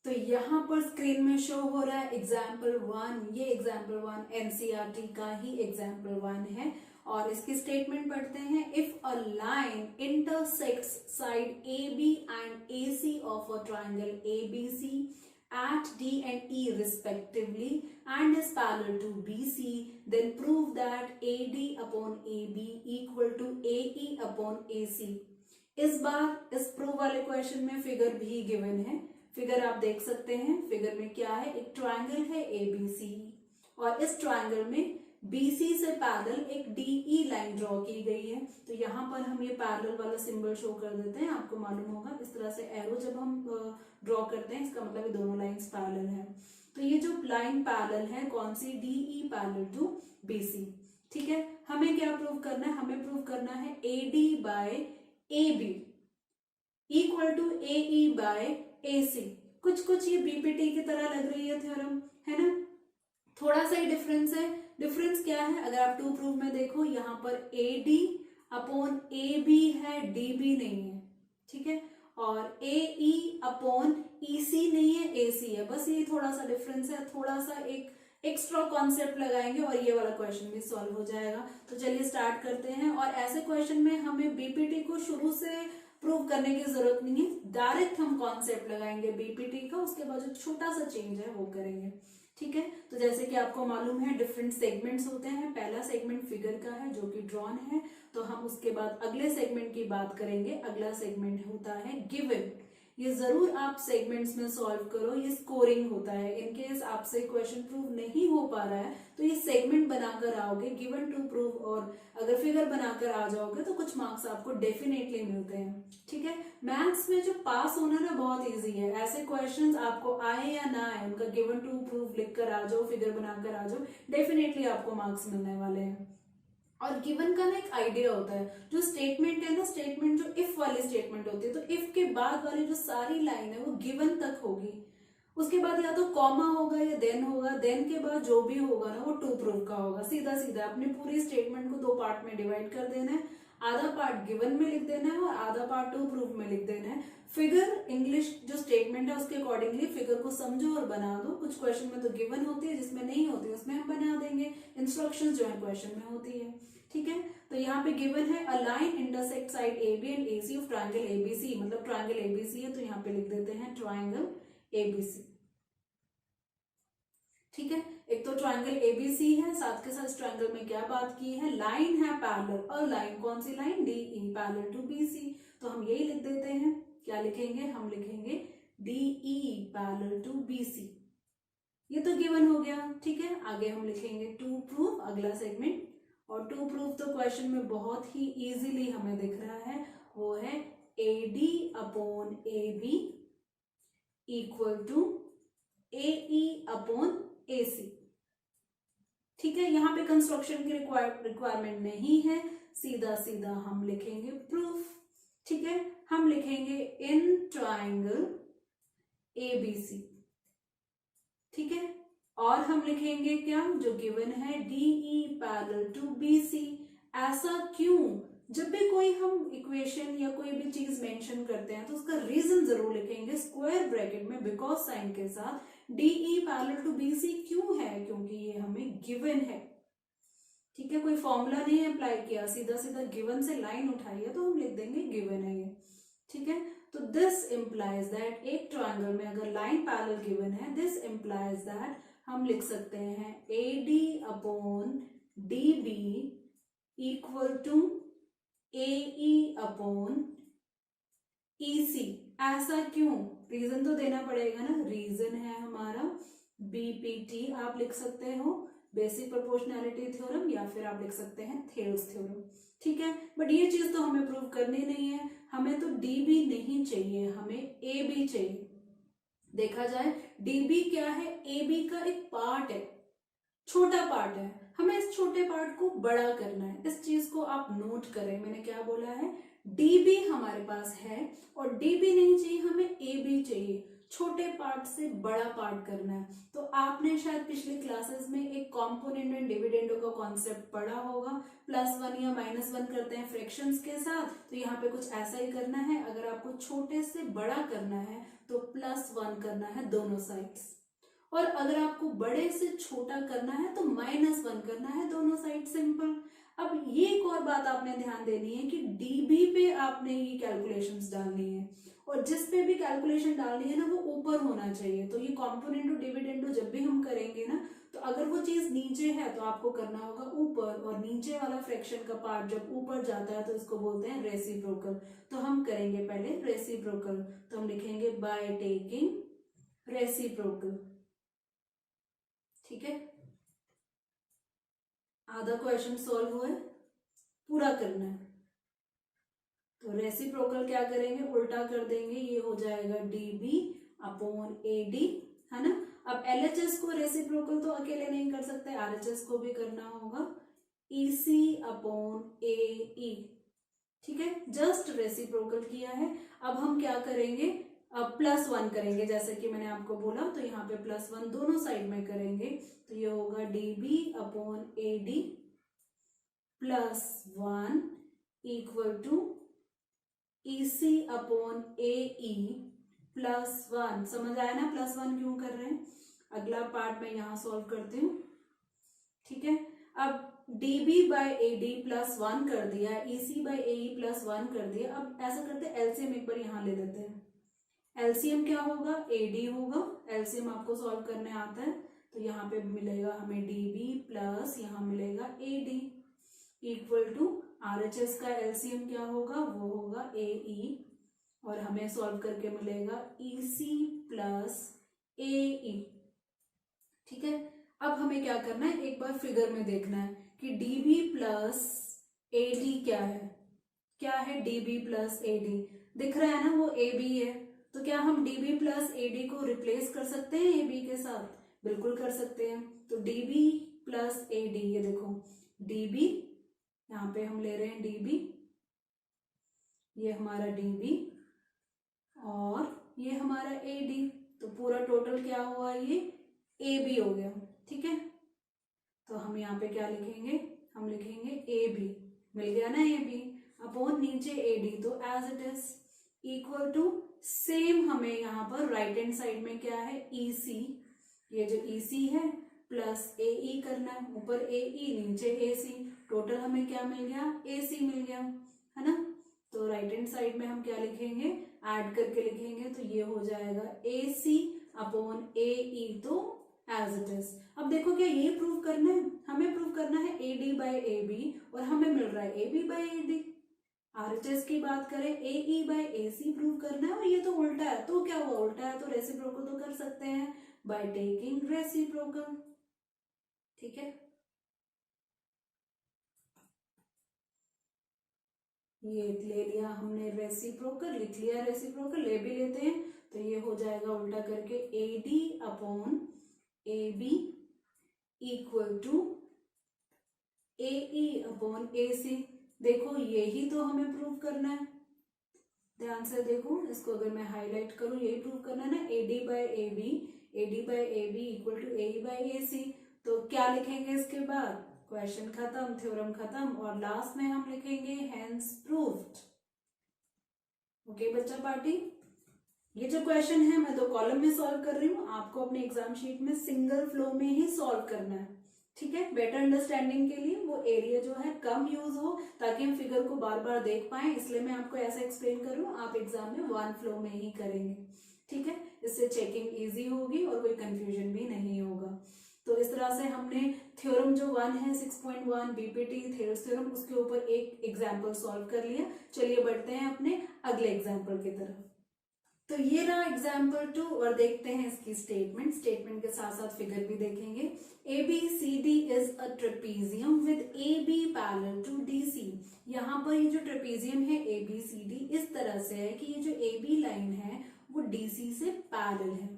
तो यहाँ पर स्क्रीन में शो हो रहा है एग्जाम्पल 1, ये एग्जाम्पल 1 NCERT का ही एग्जाम्पल 1 है और इसकी स्टेटमेंट पढ़ते हैं। If a line intersects side AB and AC of a triangle ABC at D and E respectively and is parallel to BC, then prove that AD upon AB equal to AE upon AC। इस बार इस prove वाले question में figure भी given है। Figure आप देख सकते हैं, फिगर में क्या है, एक ट्राइंगल है ABC और इस ट्राइंगल में BC से पैरेलल एक DE लाइन ड्रॉ की गई है। तो यहाँ पर हम ये पैरेलल वाला सिंबल शो कर देते हैं, आपको मालूम होगा इस तरह से एरो जब हम ड्रॉ करते हैं इसका मतलब ये दोनों लाइंस पैरेलल है। तो ये जो लाइन पैरेलल है कौन सी, DE पैरेलल टू BC, ठीक है। हमें क्या प्रूव करना है, हमें प्रूव करना है AD by AB equal to AE by AC। कुछ कुछ ये BPT की तरह लग रही है थ्योरम, है ना, थोड़ा सा ही डिफरेंस है। डिफरेंस क्या है, अगर आप 2 प्रूफ में देखो यहाँ पर AD अपॉन AB है, DB नहीं है, ठीक है, और AE अपॉन EC नहीं है, AC है। बस ये थोड़ा सा डिफरेंस है, थोड़ा सा एक एक्स्ट्रा कॉन्सेप्ट लगाएंगे और ये वाला क्वेश्चन भी सॉल्व हो जाएगा। तो चलिए स्टार्ट करते हैं। और ऐसे क्वेश्चन में हमें BPT को शुरू से प्रूव करने की जरूरत नहीं है, डायरेक्ट हम कॉन्सेप्ट लगाएंगे BPT का, उसके बाद जो छोटा सा चेंज है वो करेंगे, ठीक है। तो जैसे कि आपको मालूम है डिफरेंट सेगमेंट्स होते हैं। पहला सेगमेंट फिगर का है जो कि ड्रॉन है, तो हम उसके बाद अगले सेगमेंट की बात करेंगे। अगला सेगमेंट होता है गिवन। ये जरूर आप सेगमेंट्स में सॉल्व करो, ये स्कोरिंग होता है। इनकेस आपसे क्वेश्चन प्रूव नहीं हो पा रहा है तो ये सेगमेंट बनाकर आओगे, गिवन टू प्रूव, और अगर फिगर बनाकर आ जाओगे तो कुछ मार्क्स आपको डेफिनेटली मिलते हैं, ठीक है। मैथ्स में जो पास होना ना बहुत इजी है। ऐसे क्वेश्चंस आपको आए या ना आए, उनका गिवन टू प्रूव लिख कर आ जाओ, फिगर बनाकर आ जाओ, डेफिनेटली आपको मार्क्स मिलने वाले हैं। और गिवन का ना एक आइडिया होता है, जो स्टेटमेंट है ना, स्टेटमेंट जो इफ वाली स्टेटमेंट होती है, तो इफ के बाद वाली जो सारी लाइन है वो गिवन तक होगी, उसके बाद या तो कॉमा होगा या देन होगा, देन के बाद जो भी होगा ना वो टू प्रूफ का होगा। सीधा सीधा अपनी पूरी स्टेटमेंट को 2 पार्ट में डिवाइड कर देना है, आधा पार्ट गिवन में लिख देना है और आधा पार्ट टू प्रूफ में लिख देना है। फिगर इंग्लिश जो स्टेटमेंट है उसके अकॉर्डिंगली फिगर को समझो और बना दो। कुछ क्वेश्चन में तो गिवन होती है, जिसमें नहीं होती है उसमें हम बना देंगे, इंस्ट्रक्शंस जो है क्वेश्चन में होती है, ठीक है। तो यहाँ पे गिवन है a line intersect side AB and AC of triangle ABC, मतलब ट्राइंगल ABC है तो यहाँ पे लिख देते हैं ट्राइंगल ABC, ठीक है, एक तो ट्रायंगल एबीसी है, साथ के साथ इस ट्रायंगल में क्या बात की है, लाइन है पैरेलल, और लाइन कौन सी line, DE parallel to BC. तो हम यही लिख देते हैं, क्या लिखेंगे, हम लिखेंगे डीई पैरेलल टू बीसी। ये तो गिवन हो गया। ठीक है, आगे हम लिखेंगे टू प्रूफ, अगला सेगमेंट। और टू प्रूफ तो क्वेश्चन में बहुत ही इजीली हमें दिख रहा है, वो है AD upon AB equal to AE upon AC। ठीक है, यहां पे कंस्ट्रक्शन की रिक्वायरमेंट नहीं है, सीधा सीधा हम लिखेंगे प्रूफ। ठीक है, हम लिखेंगे इन ट्राइंगल ABC। ठीक है, और हम लिखेंगे क्या, जो गिवन है DE पैरेलल टू BC। ऐसा क्यों, जब भी कोई हम इक्वेशन या कोई भी चीज मेंशन करते हैं तो उसका रीजन जरूर लिखेंगे स्क्वायर ब्रैकेट में बिकॉज साइन के साथ। DE पैरेलल टू BC क्यों है, क्योंकि ये हमें गिवन है। ठीक है, कोई फॉर्मूला नहीं अप्लाई किया, सीधा सीधा गिवन से लाइन उठाई है तो हम लिख देंगे गिवन है ये। ठीक है, तो दिस इंप्लाइज दैट, एक ट्रायंगल में अगर लाइन पैरेलल गिवन है, दिस इंप्लाइज दैट हम लिख सकते हैं AD upon DB equal to AE upon EC। ऐसा क्यों, रीजन तो देना पड़ेगा ना, रीजन है हमारा BPT, आप लिख सकते हो बेसिक प्रोपोर्शनैलिटी थ्योरम, या फिर आप लिख सकते हैं थेल्स थ्योरम। ठीक है, बट ये चीज तो हमें प्रूव करनी नहीं है, हमें तो DB नहीं चाहिए, हमें AB चाहिए। देखा जाए DB क्या है, AB का एक पार्ट है, छोटा पार्ट है, हमें इस छोटे पार्ट को बड़ा करना है। इस चीज को आप नोट करें, मैंने क्या बोला है, DB हमारे पास है और DB नहीं चाहिए, हमें AB चाहिए, छोटे पार्ट से बड़ा पार्ट करना है। तो आपने शायद पिछली क्लासेस में एक कॉम्पोनेंट एंड डिविडेंडो का कॉन्सेप्ट पढ़ा होगा, +1 या -1 करते हैं फ्रैक्शंस के साथ, तो यहाँ पे कुछ ऐसा ही करना है। अगर आपको छोटे से बड़ा करना है तो +1 करना है दोनों साइड्स, और अगर आपको बड़े से छोटा करना है तो -1 करना है दोनों साइड, सिंपल। अब ये एक और बात आपने ध्यान देनी है कि DB पे आपने ये कैलकुलेशंस डालनी है, और जिस पे भी कैलकुलेशन डालनी है ना वो ऊपर होना चाहिए। तो ये कॉम्पोनेंटो डिविडेंडो जब भी हम करेंगे ना, तो अगर वो चीज नीचे है तो आपको करना होगा ऊपर, और नीचे वाला फ्रैक्शन का पार्ट जब ऊपर जाता है तो इसको बोलते हैं रेसिप्रोकल। तो हम करेंगे पहले रेसिप्रोकल, तो हम लिखेंगे बाय टेकिंग रेसिप्रोकल। ठीक है, आधा क्वेश्चन सॉल्व हुआ है, पूरा करना है। तो रेसिप्रोकल क्या करेंगे, उल्टा कर देंगे, ये हो जाएगा DB अपॉन AD, है ना। अब LHS को रेसिप्रोकल तो अकेले नहीं कर सकते, RHS को भी करना होगा, EC अपॉन AE। ठीक है, जस्ट रेसिप्रोकल किया है। अब हम क्या करेंगे, अब +1 करेंगे, जैसे कि मैंने आपको बोला, तो यहाँ पे +1 दोनों साइड में करेंगे, तो ये होगा DB upon AD +1 equal to EC upon AE +1। समझ आया ना +1 क्यों कर रहे हैं। अगला पार्ट मैं यहाँ सॉल्व करती हूँ। ठीक है, अब DB बाय AD +1 कर दिया, EC बाय AE +1 कर दिया। अब ऐसा करते हैं, एलसीएम एक बार यहाँ ले लेते हैं। एलसीएम क्या होगा, AD होगा, एलसीएम आपको सॉल्व करने आता है, तो यहाँ पे मिलेगा हमें DB प्लस यहाँ मिलेगा AD इक्वल टू RHS का एलसीएम क्या होगा, वो होगा AE, और हमें सॉल्व करके मिलेगा EC प्लस AE। ठीक है, अब हमें क्या करना है, एक बार फिगर में देखना है कि DB प्लस AD क्या है। क्या है DB प्लस AD, दिख रहा है ना, वो AB है। तो क्या हम DB प्लस AD को रिप्लेस कर सकते हैं AB के साथ, बिल्कुल कर सकते हैं। तो DB प्लस AD, ये देखो DB, यहाँ पे हम ले रहे हैं DB, ये हमारा DB और ये हमारा AD, तो पूरा टोटल क्या हुआ, ये AB हो गया। ठीक है, तो हम यहाँ पे क्या लिखेंगे, हम लिखेंगे AB, मिल गया ना AB अपॉन नीचे AD, तो as it is equal to same हमें यहाँ पर राइट हैंड साइड में क्या है EC, ये जो EC है प्लस AE करना है, ऊपर AE नीचे AC, टोटल हमें क्या मिल गया, AC मिल गया, है ना। तो राइट हैंड साइड में हम क्या लिखेंगे, ऐड करके लिखेंगे, तो ये हो जाएगा AC अपॉन AE, तो एज इट इज। अब देखो क्या ये प्रूव करना है, हमें प्रूव करना है A D by A B, और हमें मिल रहा है A B by A D. R H S की बात करें ए ई बाई ए सी प्रूव करना है, और ये तो उल्टा है, तो क्या हुआ, उल्टा है तो रेसिप्रोकल तो कर सकते हैं बाय टेकिंग रेसिप्रोकल। ठीक है, ये ले लिया हमने रेसिप्रोकल, लिख लिया रेसिप्रोकल, ले भी लेते हैं तो ये हो जाएगा उल्टा करके A D upon A B equal to A E upon A C. देखो यही तो हमें प्रूव करना है, ध्यान से देखो इसको, अगर मैं हाईलाइट करूं यही प्रूव करना है ना, A D by A B, A D by A B equal to A by A C. तो क्या लिखेंगे इसके बाद, क्वेश्चन खत्म, थ्योरम खत्म, और लास्ट में हम लिखेंगे हेंस प्रूव्ड। ओके बच्चा पार्टी, ये जो क्वेश्चन है मैं तो कॉलम में सॉल्व कर रही हूँ, आपको अपने एग्जाम शीट में सिंगल फ्लो में ही सॉल्व करना है। ठीक है, बेटर अंडरस्टैंडिंग के लिए वो एरिया जो है कम यूज हो, ताकि हम फिगर को बार बार देख पाए, इसलिए मैं आपको ऐसा एक्सप्लेन कर रही हूँ, आप एग्जाम में वन फ्लो में ही करेंगे। ठीक है, इससे चेकिंग इजी होगी और कोई कंफ्यूजन भी नहीं होगा। तो इस तरह से हमने थ्योरम जो 1 है 6.1 बीपीटी थेल्स थ्योरम, उसके ऊपर एक एग्जाम्पल सॉल्व कर लिया। चलिए बढ़ते हैं अपने अगले एग्जाम्पल की तरफ। तो ये रहा एग्जाम्पल 2, और देखते हैं इसकी स्टेटमेंट, स्टेटमेंट के साथ साथ फिगर भी देखेंगे। ABCD is a trapezium with AB parallel to DC। यहाँ पर ये जो ट्रेपीजियम है ABCD इस तरह से है कि ये जो AB लाइन है वो DC से पैरेलल है।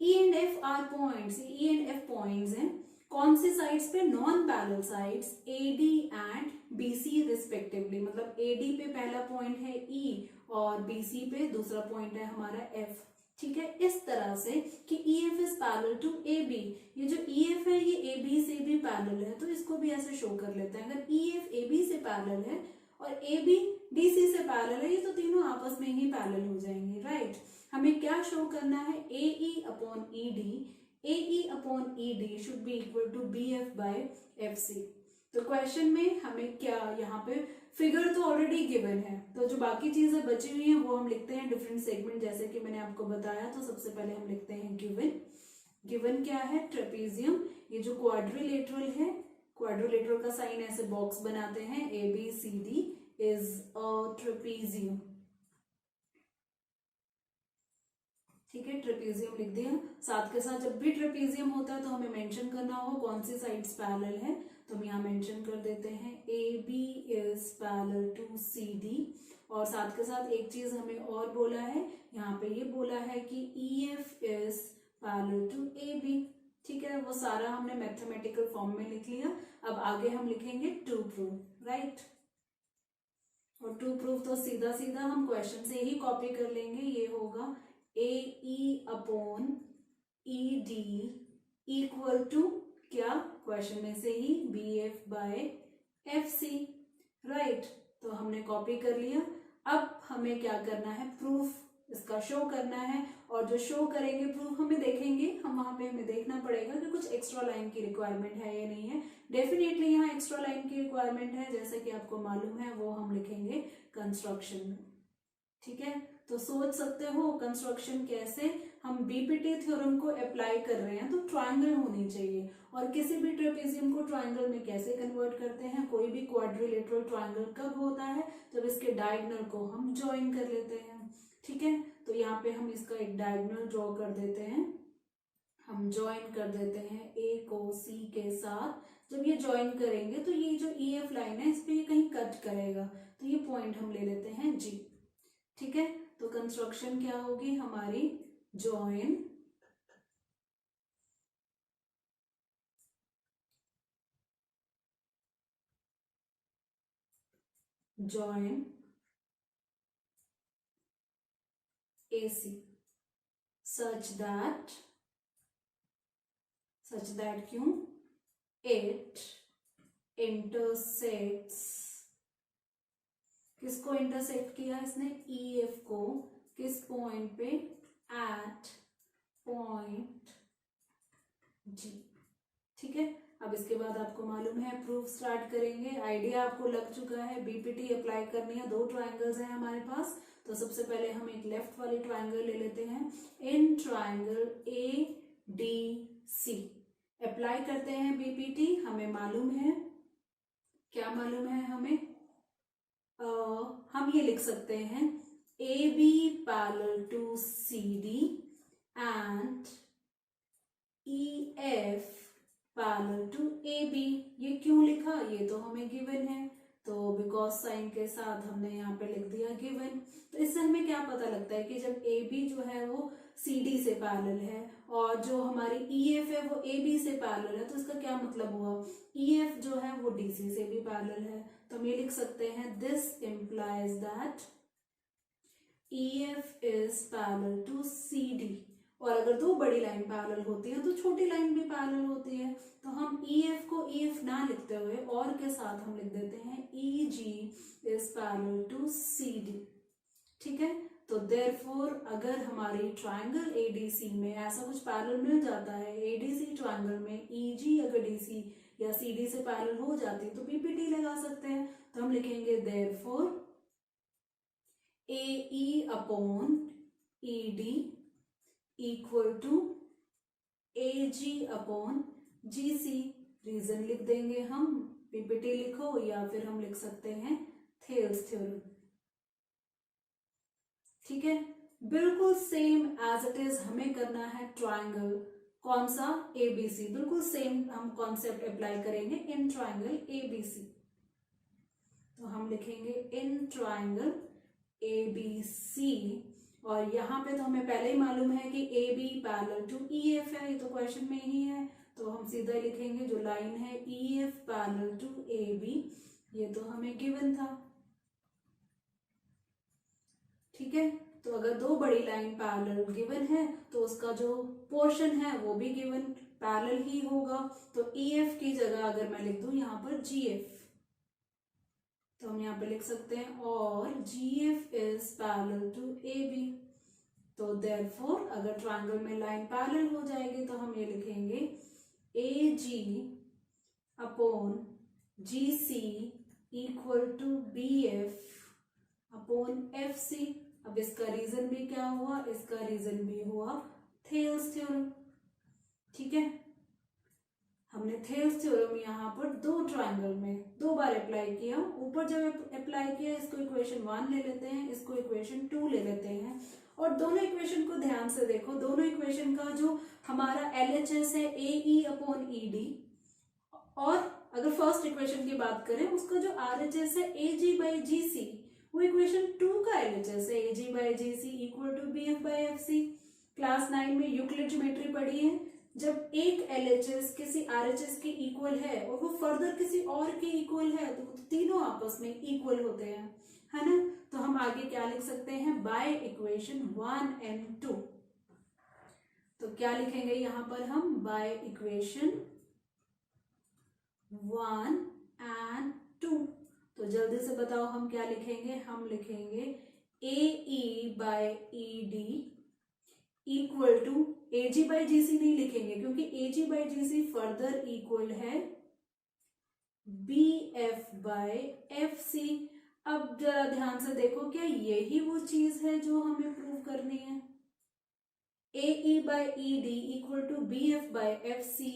E and F are points, E and F points हैं, कौन सी साइड्स पे, non parallel sides AD and BC respectively. मतलब AD पे पहला पॉइंट है E और BC पे दूसरा पॉइंट है हमारा F। ठीक है, इस तरह से कि EF is parallel to AB। ये जो EF है ये AB से भी पैरेलल है, तो इसको भी ऐसे शो कर लेते हैं। अगर EF AB से पैरेलल है और AB DC से पैरेलल है, ये तो तीनों आपस में ही पैरेलल हो जाएंगे, राइट। हमें क्या शो करना है, AE upon ED, AE upon ED should be equal to BF by FC। तो क्वेश्चन में हमें क्या, यहाँ पे फिगर तो ऑलरेडी गिवन है, तो जो बाकी चीजें बची हुई हैं वो हम लिखते हैं डिफरेंट सेगमेंट, जैसे कि मैंने आपको बताया। तो सबसे पहले हम लिखते हैं गिवन। गिवन क्या है, ट्रेपीजियम, ये जो क्वाड्रिलेटरल है, क्वाड्रिलेटरल का साइन ऐसे बॉक्स बनाते हैं, ABCD इज अ ट्रेपीजियम। ठीक है, ट्रेपीजियम लिख दिया। साथ के साथ जब भी ट्रेपीजियम होता है तो हमें मेंशन करना होगा कौन सी साइड्स पैरेलल है, तो हम यहाँ मेंशन कर देते हैं AB is parallel to CD। और साथ के साथ एक चीज हमें और बोला है, यहाँ पे ये बोला है कि EF is parallel to AB। ठीक है, वो सारा हमने मैथमेटिकल फॉर्म में लिख लिया। अब आगे हम लिखेंगे टू प्रूव, राइट। और टू प्रूव तो सीधा सीधा हम क्वेश्चन से ही कॉपी कर लेंगे, ये होगा AE upon ED equal to क्या, क्वेश्चन में से ही BF बाय FC, राइट। तो हमने कॉपी कर लिया। अब हमें क्या करना है, प्रूफ इसका शो करना है, और जो शो करेंगे प्रूफ हमें देखेंगे, हम वहां पे हमें देखना पड़ेगा कि कुछ एक्स्ट्रा लाइन की रिक्वायरमेंट है या नहीं है। डेफिनेटली यहाँ एक्स्ट्रा लाइन की रिक्वायरमेंट है, जैसा कि आपको मालूम है, वो हम लिखेंगे कंस्ट्रक्शन में। ठीक है, तो सोच सकते हो कंस्ट्रक्शन कैसे, हम बीपीटी थ्योरम को अप्लाई कर रहे हैं तो ट्रायंगल होनी चाहिए, और किसी भी ट्रेपेजियम को ट्रायंगल में कैसे कन्वर्ट करते हैं, कोई भी क्वाड्रिलेटरल ट्रायंगल कब होता है, जब इसके डायगोनल को हम ज्वाइन कर लेते हैं। ठीक है, तो यहाँ पे हम इसका एक डायगोनल ड्रॉ कर देते हैं, हम ज्वाइन कर देते हैं A को C के साथ। जब ये ज्वाइन करेंगे तो ये जो EF लाइन है इस पे ये कहीं कट करेगा, तो ये पॉइंट हम ले लेते हैं G। ठीक है, तो कंस्ट्रक्शन क्या होगी हमारी, join join AC such that क्यों, it intersects, किसको इंटरसेक्ट किया इसने, EF को, किस पॉइंट पे, एट पॉइंट G। ठीक है, अब इसके बाद आपको मालूम है प्रूफ स्टार्ट करेंगे। आइडिया आपको लग चुका है, बीपीटी अप्लाई करनी है। दो ट्राइंगल्स हैं हमारे पास, तो सबसे पहले हम एक लेफ्ट वाली ट्राइंगल ले लेते हैं। In triangle C. अप्लाई करते हैं बीपीटी। हमें मालूम है, क्या मालूम है हमें, हम ये लिख सकते हैं A B parallel to C D and E F parallel to A B. ये क्यों लिखा, ये तो हमें गिवन है, तो बिकॉज साइन के साथ हमने यहाँ पे लिख दिया गिवन। तो इससे हमें क्या पता लगता है कि जब ए बी जो है वो सी डी से पैरेलल है और जो हमारी ई एफ है वो ए बी से पैरेलल है, तो इसका क्या मतलब हुआ, ई एफ जो है वो डी सी से भी पैरेलल है। तो हम ये लिख सकते हैं this implies that E F is parallel to C D. और अगर दो बड़ी लाइन पैरेलल होती है तो छोटी लाइन भी पैरेलल होती है, तो हम ई एफ को ई एफ ना लिखते हुए और के साथ हम लिख देते हैं E G is parallel to C D. ठीक है, तो देयरफॉर अगर हमारी ट्रायंगल एडीसी में ऐसा कुछ पैरेलल मिल जाता है, एडीसी ट्रायंगल में ईजी अगर डीसी या सीडी से पैरेलल हो जाती तो पीपीटी लगा सकते हैं। तो हम लिखेंगे therefore AE upon ED equal to AG upon GC। Reason लिख देंगे हम, पीपीटी लिखो या फिर हम लिख सकते हैं थेल्स थ्योरम। ठीक है, बिल्कुल सेम एज इट इज हमें करना है ट्रायंगल, कौन सा, ABC। बिल्कुल सेम हम कॉन्सेप्ट अप्लाई करेंगे इन ट्रायंगल ABC। तो हम लिखेंगे इन ट्रायंगल ABC, और यहाँ पे तो हमें पहले ही मालूम है कि AB पैरेलल टू EF है, ये तो क्वेश्चन में ही है, तो हम सीधा लिखेंगे जो लाइन है EF पैरेलल टू AB, ये तो हमें गिवन था। ठीक है, तो अगर दो बड़ी लाइन पैरेलल गिवन है तो उसका जो पोर्शन है वो भी गिवन पैरेलल ही होगा। तो EF की जगह अगर मैं लिख दूं यहाँ पर GF, तो हम यहाँ पे लिख सकते हैं और GF is parallel to AB। तो देयरफॉर अगर ट्रायंगल में लाइन पैरेलल हो जाएगी तो हम ये लिखेंगे AG upon GC equal to BF upon FC। अब इसका रीजन भी क्या हुआ, इसका रीजन भी हुआ थेल्स थ्योरम। ठीक है, हमने थेल्स थ्योरम यहाँ पर दो ट्रायंगल में दो बार अप्लाई किया। ऊपर जब अप्लाई किया इसको इक्वेशन 1 ले लेते हैं, इसको इक्वेशन 2 ले लेते हैं, और दोनों इक्वेशन को ध्यान से देखो। दोनों इक्वेशन का जो हमारा LHS है AE अपॉन ED, और अगर फर्स्ट इक्वेशन की बात करें उसका जो RHS है AG बाई GC, वो इक्वेशन 2 का LHS है AG by GC equal to BF by FC। Class 9 में यूक्लिड ज्योमेट्री पढ़ी है, जब एक LHS किसी RHS के इक्वल है और वो फर्दर किसी और के इक्वल है तो तीनों आपस में इक्वल होते हैं, है ना। तो हम आगे क्या लिख सकते हैं, बाय इक्वेशन 1 and 2। तो क्या लिखेंगे यहाँ पर हम, बाय इक्वेशन 1 and 2। तो जल्दी से बताओ हम क्या लिखेंगे, हम लिखेंगे AE by ED equal to, AG by GC नहीं लिखेंगे क्योंकि AG by GC further equal है BF बाय FC। अब जरा ध्यान से देखो, क्या यही वो चीज है जो हमें प्रूव करनी है, AE by ED equal to BF by FC।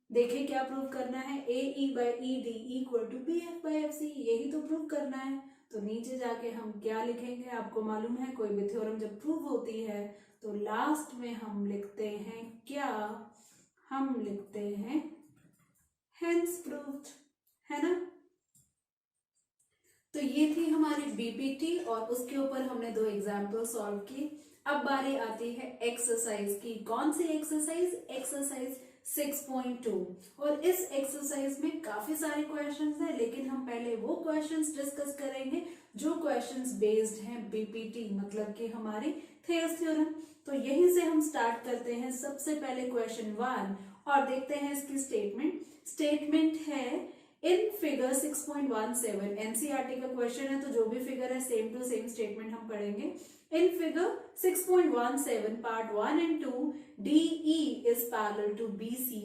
देखिए क्या प्रूव करना है, AE by ED equal to BF by FC, यही तो प्रूव करना है। तो नीचे जाके हम क्या लिखेंगे, आपको मालूम है कोई भी थ्योरम जब प्रूव होती है तो लास्ट में हम लिखते हैं क्या, हम लिखते हैं हेंस प्रूव्ड, है ना। तो ये थी हमारी बीपीटी और उसके ऊपर हमने दो एग्जाम्पल सॉल्व की। अब बारी आती है एक्सरसाइज की। कौन सी एक्सरसाइज, एक्सरसाइज 6.2। और इस एक्सरसाइज में काफी सारे क्वेश्चंस हैं, लेकिन हम पहले वो क्वेश्चंस डिस्कस करेंगे जो क्वेश्चंस बेस्ड हैं बीपीटी, मतलब कि हमारी थेल्स थ्योरम। तो यहीं से हम स्टार्ट करते हैं। सबसे पहले क्वेश्चन 1 और देखते हैं इसकी स्टेटमेंट। स्टेटमेंट है इन फिगर 6.17, एनसीईआरटी का क्वेश्चन है तो जो भी फिगर है सेम टू सेम स्टेटमेंट हम पढ़ेंगे। In figure 6.17 part 1 and 2 DE is parallel to BC,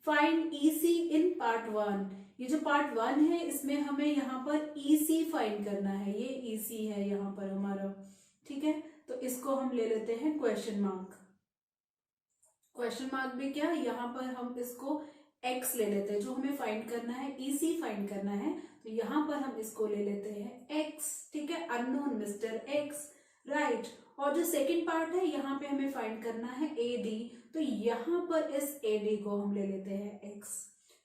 find EC in part 1। ये जो पार्ट 1 है इसमें हमें यहाँ पर EC फाइंड करना है, ये EC है यहाँ पर हमारा, ठीक है। तो इसको हम ले लेते हैं क्वेश्चन मार्क। क्वेश्चन मार्क भी क्या, यहाँ पर हम इसको x ले लेते हैं, जो हमें फाइंड करना है EC फाइंड करना है, तो यहाँ पर हम इसको ले लेते हैं x, ठीक है, अननोन मिस्टर x, राइट। और जो सेकंड पार्ट है यहाँ पे हमें फाइंड करना है AD, तो यहाँ पर इस AD को हम ले लेते हैं x।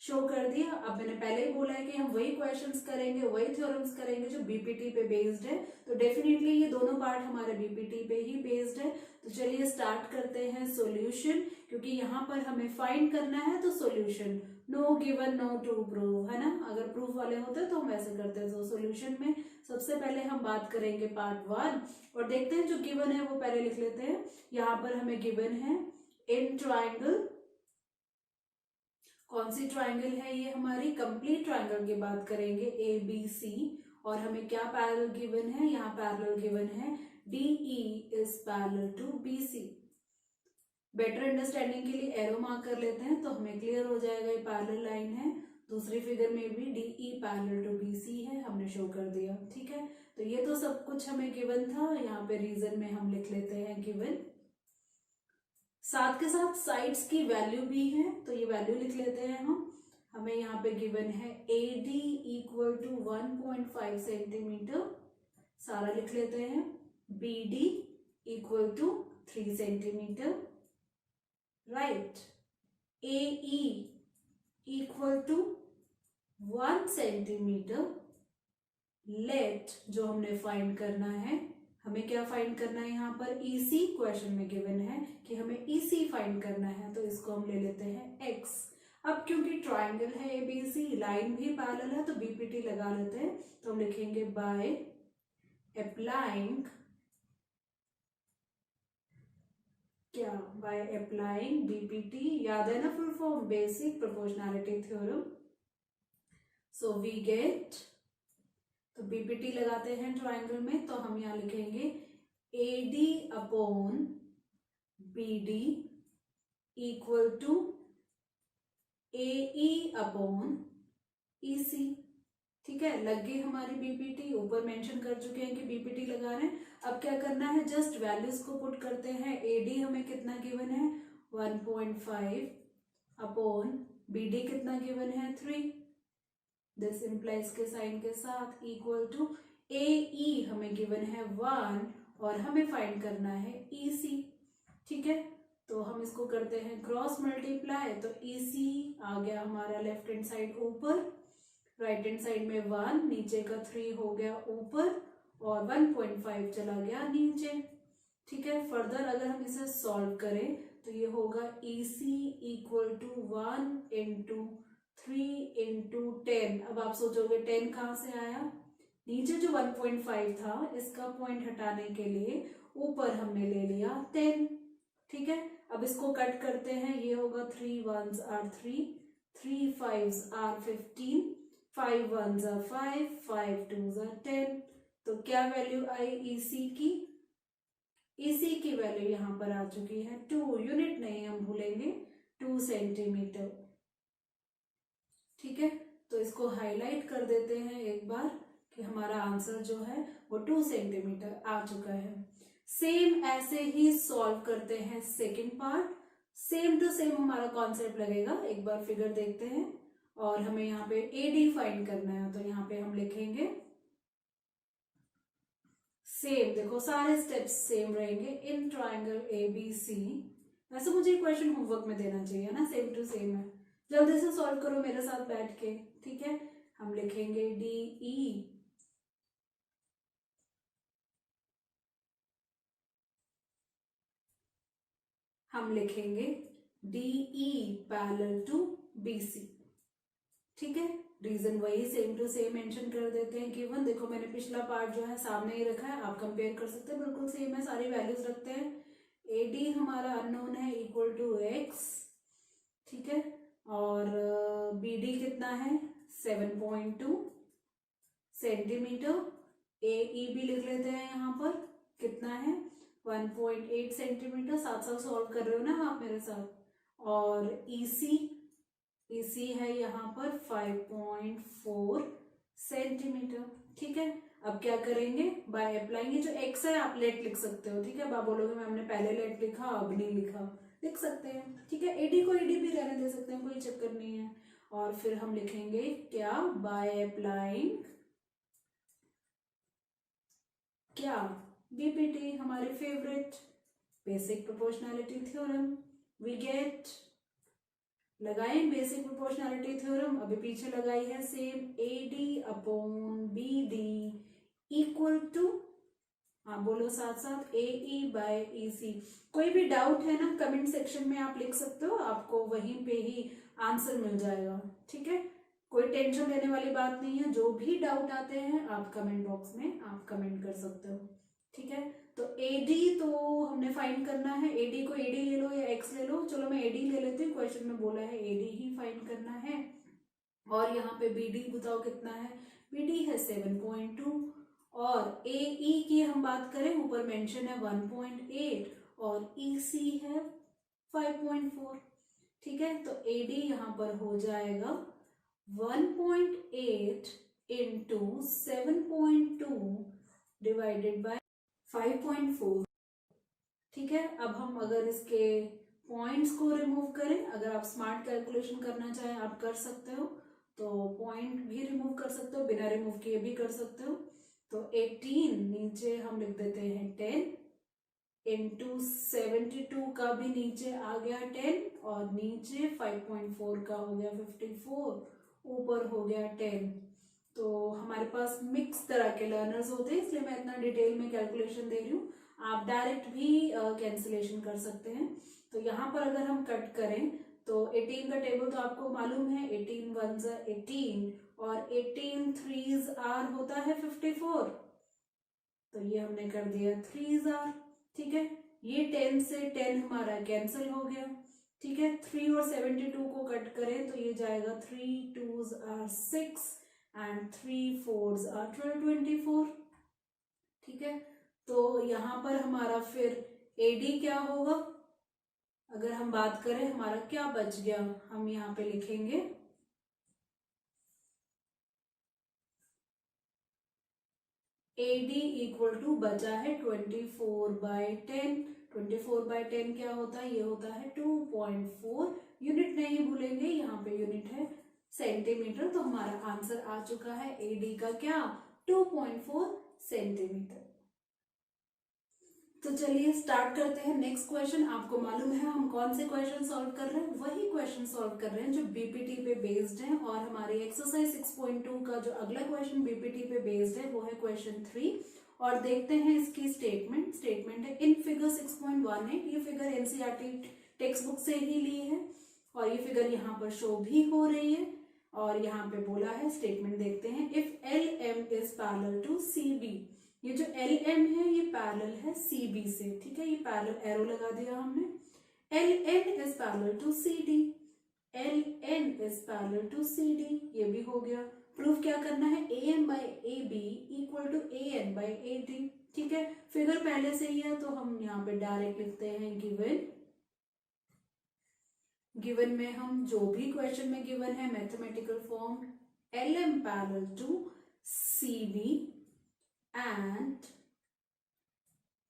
शो कर दिया। अब मैंने पहले ही बोला है कि हम वही क्वेश्चंस करेंगे, वही थ्योरम्स करेंगे जो बीपीटी पे बेस्ड है, तो डेफिनेटली ये दोनों पार्ट हमारे बीपीटी पे ही बेस्ड है। तो चलिए स्टार्ट करते हैं सॉल्यूशन, क्योंकि यहाँ पर हमें फाइंड करना है, तो solution no given no to prove, है ना। अगर प्रूफ वाले होते तो हम ऐसे करते हैं। तो सॉल्यूशन में सबसे पहले हम बात करेंगे पार्ट 1 और देखते हैं जो गिवन है वो पहले लिख लेते हैं। यहाँ पर हमें गिवन है इन ट्राइंगल, कौन सी ट्राइंगल है ये, हमारी कंप्लीट ट्राइंगल की बात करेंगे ABC, और हमें क्या पैरेलल गिवन है, यहाँ पैरेलल गिवन है DE is parallel to BC। Better understanding के लिए एरो मार्क कर लेते हैं तो हमें क्लियर हो जाएगा ये पैरेलल लाइन है। दूसरी फिगर में भी DE पैरेलल टू BC है, हमने शो कर दिया, ठीक है। तो ये तो सब कुछ हमें गिवन था, यहाँ पे रीजन में हम लिख लेते हैं गिवन, साथ के साथ साइड्स की वैल्यू भी है, तो ये वैल्यू लिख लेते हैं हम। हमें यहाँ पे गिवन है AD इक्वल टू 1.5 सेंटीमीटर, सारा लिख लेते हैं। BD equal to 3 centimetre, right. AE equal to 1 centimetre. Let जो हमने फाइंड करना है, हमें क्या फाइंड करना है, यहाँ पर EC क्वेश्चन में गिवन है कि हमें EC फाइंड करना है, तो इसको हम ले लेते हैं x। अब क्योंकि ट्राइंगल है ABC, लाइन भी पैरेलल है, तो बीपीटी लगा लेते हैं। तो हम लिखेंगे बाय अप्लाइंग, क्या, बाय अप्लाइंग बीपीटी, याद है ना full form, basic proportionality theorem. So we get, तो बीपीटी लगाते हैं ट्राइंगल में, तो हम यहाँ लिखेंगे AD upon BD equal to AE upon EC, ठीक है। लग गई हमारी बीपीटी, ऊपर मेंशन कर चुके हैं कि बीपीटी लगा रहे हैं। अब क्या करना है, जस्ट वैल्यूज को पुट करते हैं। AD हमें कितना गिवन है 1.5 अपॉन BD कितना गिवन है 3, दिस इम्प्लाइज के साइन के साथ, इक्वल टू AE हमें गिवन है 1 और हमें फाइंड करना है EC, ठीक है। तो हम इसको करते हैं क्रॉस मल्टीप्लाई, तो EC आ गया हमारा लेफ्ट हैंड साइड ऊपर, राइट हैंड साइड में 1, नीचे का 3 हो गया ऊपर और 1.5 चला गया नीचे, ठीक है। फर्दर अगर हम इसे सॉल्व करें तो ये होगा EC equal to 1 into 3 into 10। अब आप सोचोगे 10 कहाँ से आया, नीचे जो 1.5 था इसका पॉइंट हटाने के लिए ऊपर हमने ले लिया 10, ठीक है। अब इसको कट करते हैं, ये होगा 3 1s are 3, 3 5s are 15, 5 1s are 5, 5 2s are 10। तो क्या वैल्यू आई EC की, EC की वैल्यू यहाँ पर आ चुकी है 2, यूनिट नहीं हम भूलेंगे, 2 सेंटीमीटर, ठीक है। तो इसको हाईलाइट कर देते हैं एक बार कि हमारा आंसर जो है वो 2 सेंटीमीटर आ चुका है। सेम ऐसे ही सॉल्व करते हैं second part, same to same हमारा कॉन्सेप्ट लगेगा। एक बार फिगर देखते हैं, और हमें यहाँ पे AD फाइंड करना है, तो यहाँ पे हम लिखेंगे सेम, देखो सारे स्टेप्स सेम रहेंगे इन ट्राइंगल ABC। वैसे मुझे क्वेश्चन होमवर्क में देना चाहिए ना, सेम टू सेम है, जल्दी से सॉल्व करो मेरे साथ बैठ के, ठीक है। हम लिखेंगे DE हम लिखेंगे DE पैरेलल टू BC, ठीक है। रीजन वही सेम टू सेम मेंशन कर देते हैं। गिवन देखो मैंने पिछला पार्ट जो है सामने ही रखा है, आप कंपेयर कर सकते हैं, बिल्कुल सेम है, सारी वैल्यूज रखते हैं। AD हमारा अननोन है इक्वल टू x, ठीक है। और BD कितना है 7.2 सेंटीमीटर। AE भी लिख लेते हैं यहाँ पर, कितना है 1.8 सेंटीमीटर, साथ साथ सॉल्व कर रहे हो ना आप मेरे साथ। और EC है यहाँ पर 5.4 सेंटीमीटर, ठीक है। अब क्या करेंगे, बाय अप्लाइंग, जो x है आप लेट लिख सकते हो, ठीक है। अब आप बोलोगे मैम ने पहले लेट लिखा अब नहीं लिखा, लिख सकते हैं, ठीक है। एडी को एडी भी रहने दे सकते हैं, कोई चक्कर नहीं है। और फिर हम लिखेंगे क्या, बाय अप्लाइंग क्या, बीपीटी, हमारे favourite basic proportionality theorem, we get, लगाएं बेसिक प्रोपोर्शनैलिटी थ्योरम, अभी पीछे लगाई है same, A D upon B D equal to, हाँ बोलो साथ साथ, ए ई बाय ई सी। कोई भी डाउट है ना कमेंट सेक्शन में आप लिख सकते हो, आपको वहीं पे ही आंसर मिल जाएगा, ठीक है। कोई टेंशन लेने वाली बात नहीं है, जो भी डाउट आते हैं आप कमेंट बॉक्स में आप कमेंट कर सकते हो, ठीक है। तो एडी तो हमने फाइंड करना है, एडी को एडी ले लो या एक्स ले लो, चलो मैं एडी ले लेती हूँ, क्वेश्चन में बोला है एडी ही फाइंड करना है। और यहाँ पे बीडी बताओ कितना है, बीडी है 7.2, और ए ई की हम बात करें, ऊपर मेंशन है 1.8 और ई सी है 5.4, ठीक है। तो एडी यहाँ पर हो जाएगा 1.8 इंटू 7.2 डिवाइडेड बाय 5.4, ठीक है। अब हम अगर इसके पॉइंट्स को रिमूव करें, अगर आप स्मार्ट कैलकुलेशन करना चाहें आप कर सकते हो, तो पॉइंट भी रिमूव कर सकते हो, बिना रिमूव किए भी कर सकते हो। तो 18 नीचे हम लिख देते हैं 10 इंटू 72 का भी नीचे आ गया 10, और नीचे 5.4 का हो गया 54, ऊपर हो गया 10। तो हमारे पास मिक्स तरह के लर्नर्स होते हैं, इसलिए मैं इतना डिटेल में कैलकुलेशन दे रही हूँ, आप डायरेक्ट भी कैंसिलेशन कर सकते हैं। तो यहाँ पर अगर हम कट करें तो 18 का टेबल तो आपको मालूम है, 18 1s 18 और 18 3s r होता है 54, तो ये हमने कर दिया 3s r, ठीक है। ये 10 से 10 हमारा कैंसिल हो गया, ठीक है। 3 और 72 को कट करें तो ये जाएगा 3 2s are 6 and 3 4s are 24, ठीक है। तो यहाँ पर हमारा फिर एडी क्या होगा, अगर हम बात करें हमारा क्या बच गया, हम यहाँ पे लिखेंगे एडी इक्वल टू बचा है 24/10, 24/10 क्या होता है, ये होता है 2.4, यूनिट नहीं भूलेंगे, यहाँ पे यूनिट है सेंटीमीटर। तो हमारा आंसर आ चुका है एडी का क्या, 2.4 सेंटीमीटर। तो चलिए स्टार्ट करते हैं नेक्स्ट क्वेश्चन। आपको मालूम है हम कौन से क्वेश्चन सॉल्व कर रहे हैं, वही क्वेश्चन सॉल्व कर रहे हैं जो बीपीटी पे बेस्ड हैं, और हमारी एक्सरसाइज 6.2 का जो अगला क्वेश्चन बीपीटी पे बेस्ड है वो है क्वेश्चन 3। और देखते हैं इसकी स्टेटमेंट है इन फिगर 6.1 है, ये फिगर एनसीईआरटी टेक्स्ट बुक से ही ली है, और ये फिगर यहाँ पर शो भी हो रही है, और यहाँ पे बोला है स्टेटमेंट देखते हैं, if L M is parallel to C B, ये जो एल एम है ये पैरेलल है सी बी से, ठीक है, ये पैरेलल एरो लगा दिया हमने। L N is parallel to C D, L N is parallel to C D, ये भी हो गया। प्रूफ क्या करना है, A M by A B equal to A N by A D, ठीक है। फिगर पहले से ही है तो हम यहाँ पे डायरेक्ट लिखते हैं गिवन में हम जो भी क्वेश्चन में गिवन है mathematical form, L M parallel to C B and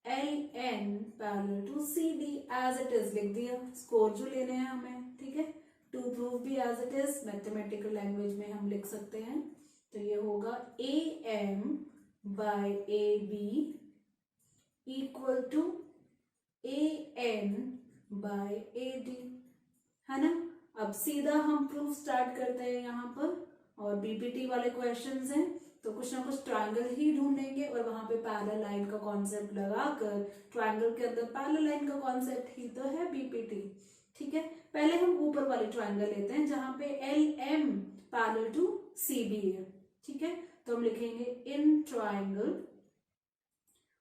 LN parallel to CD as it is लिख दिया, स्कोर जो लेने हैं हमें, ठीक है। टू प्रूव भी as it is mathematical language में हम लिख सकते हैं, तो ये होगा AM by AB equal to AN by AD, है ना। अब सीधा हम प्रूफ स्टार्ट करते हैं यहाँ पर, और बीपीटी वाले क्वेश्चंस हैं तो कुछ ना कुछ ट्रायंगल ही ढूंढेंगे, और वहां पे पैरेलल लाइन का कॉन्सेप्ट लगाकर, ट्रायंगल के अंदर पैरेलल लाइन का कॉन्सेप्ट ही तो है बीपीटी, ठीक है। पहले हम ऊपर वाली ट्रायंगल लेते हैं जहां पे L M parallel to C B है, ठीक है। तो हम लिखेंगे इन ट्रायंगल,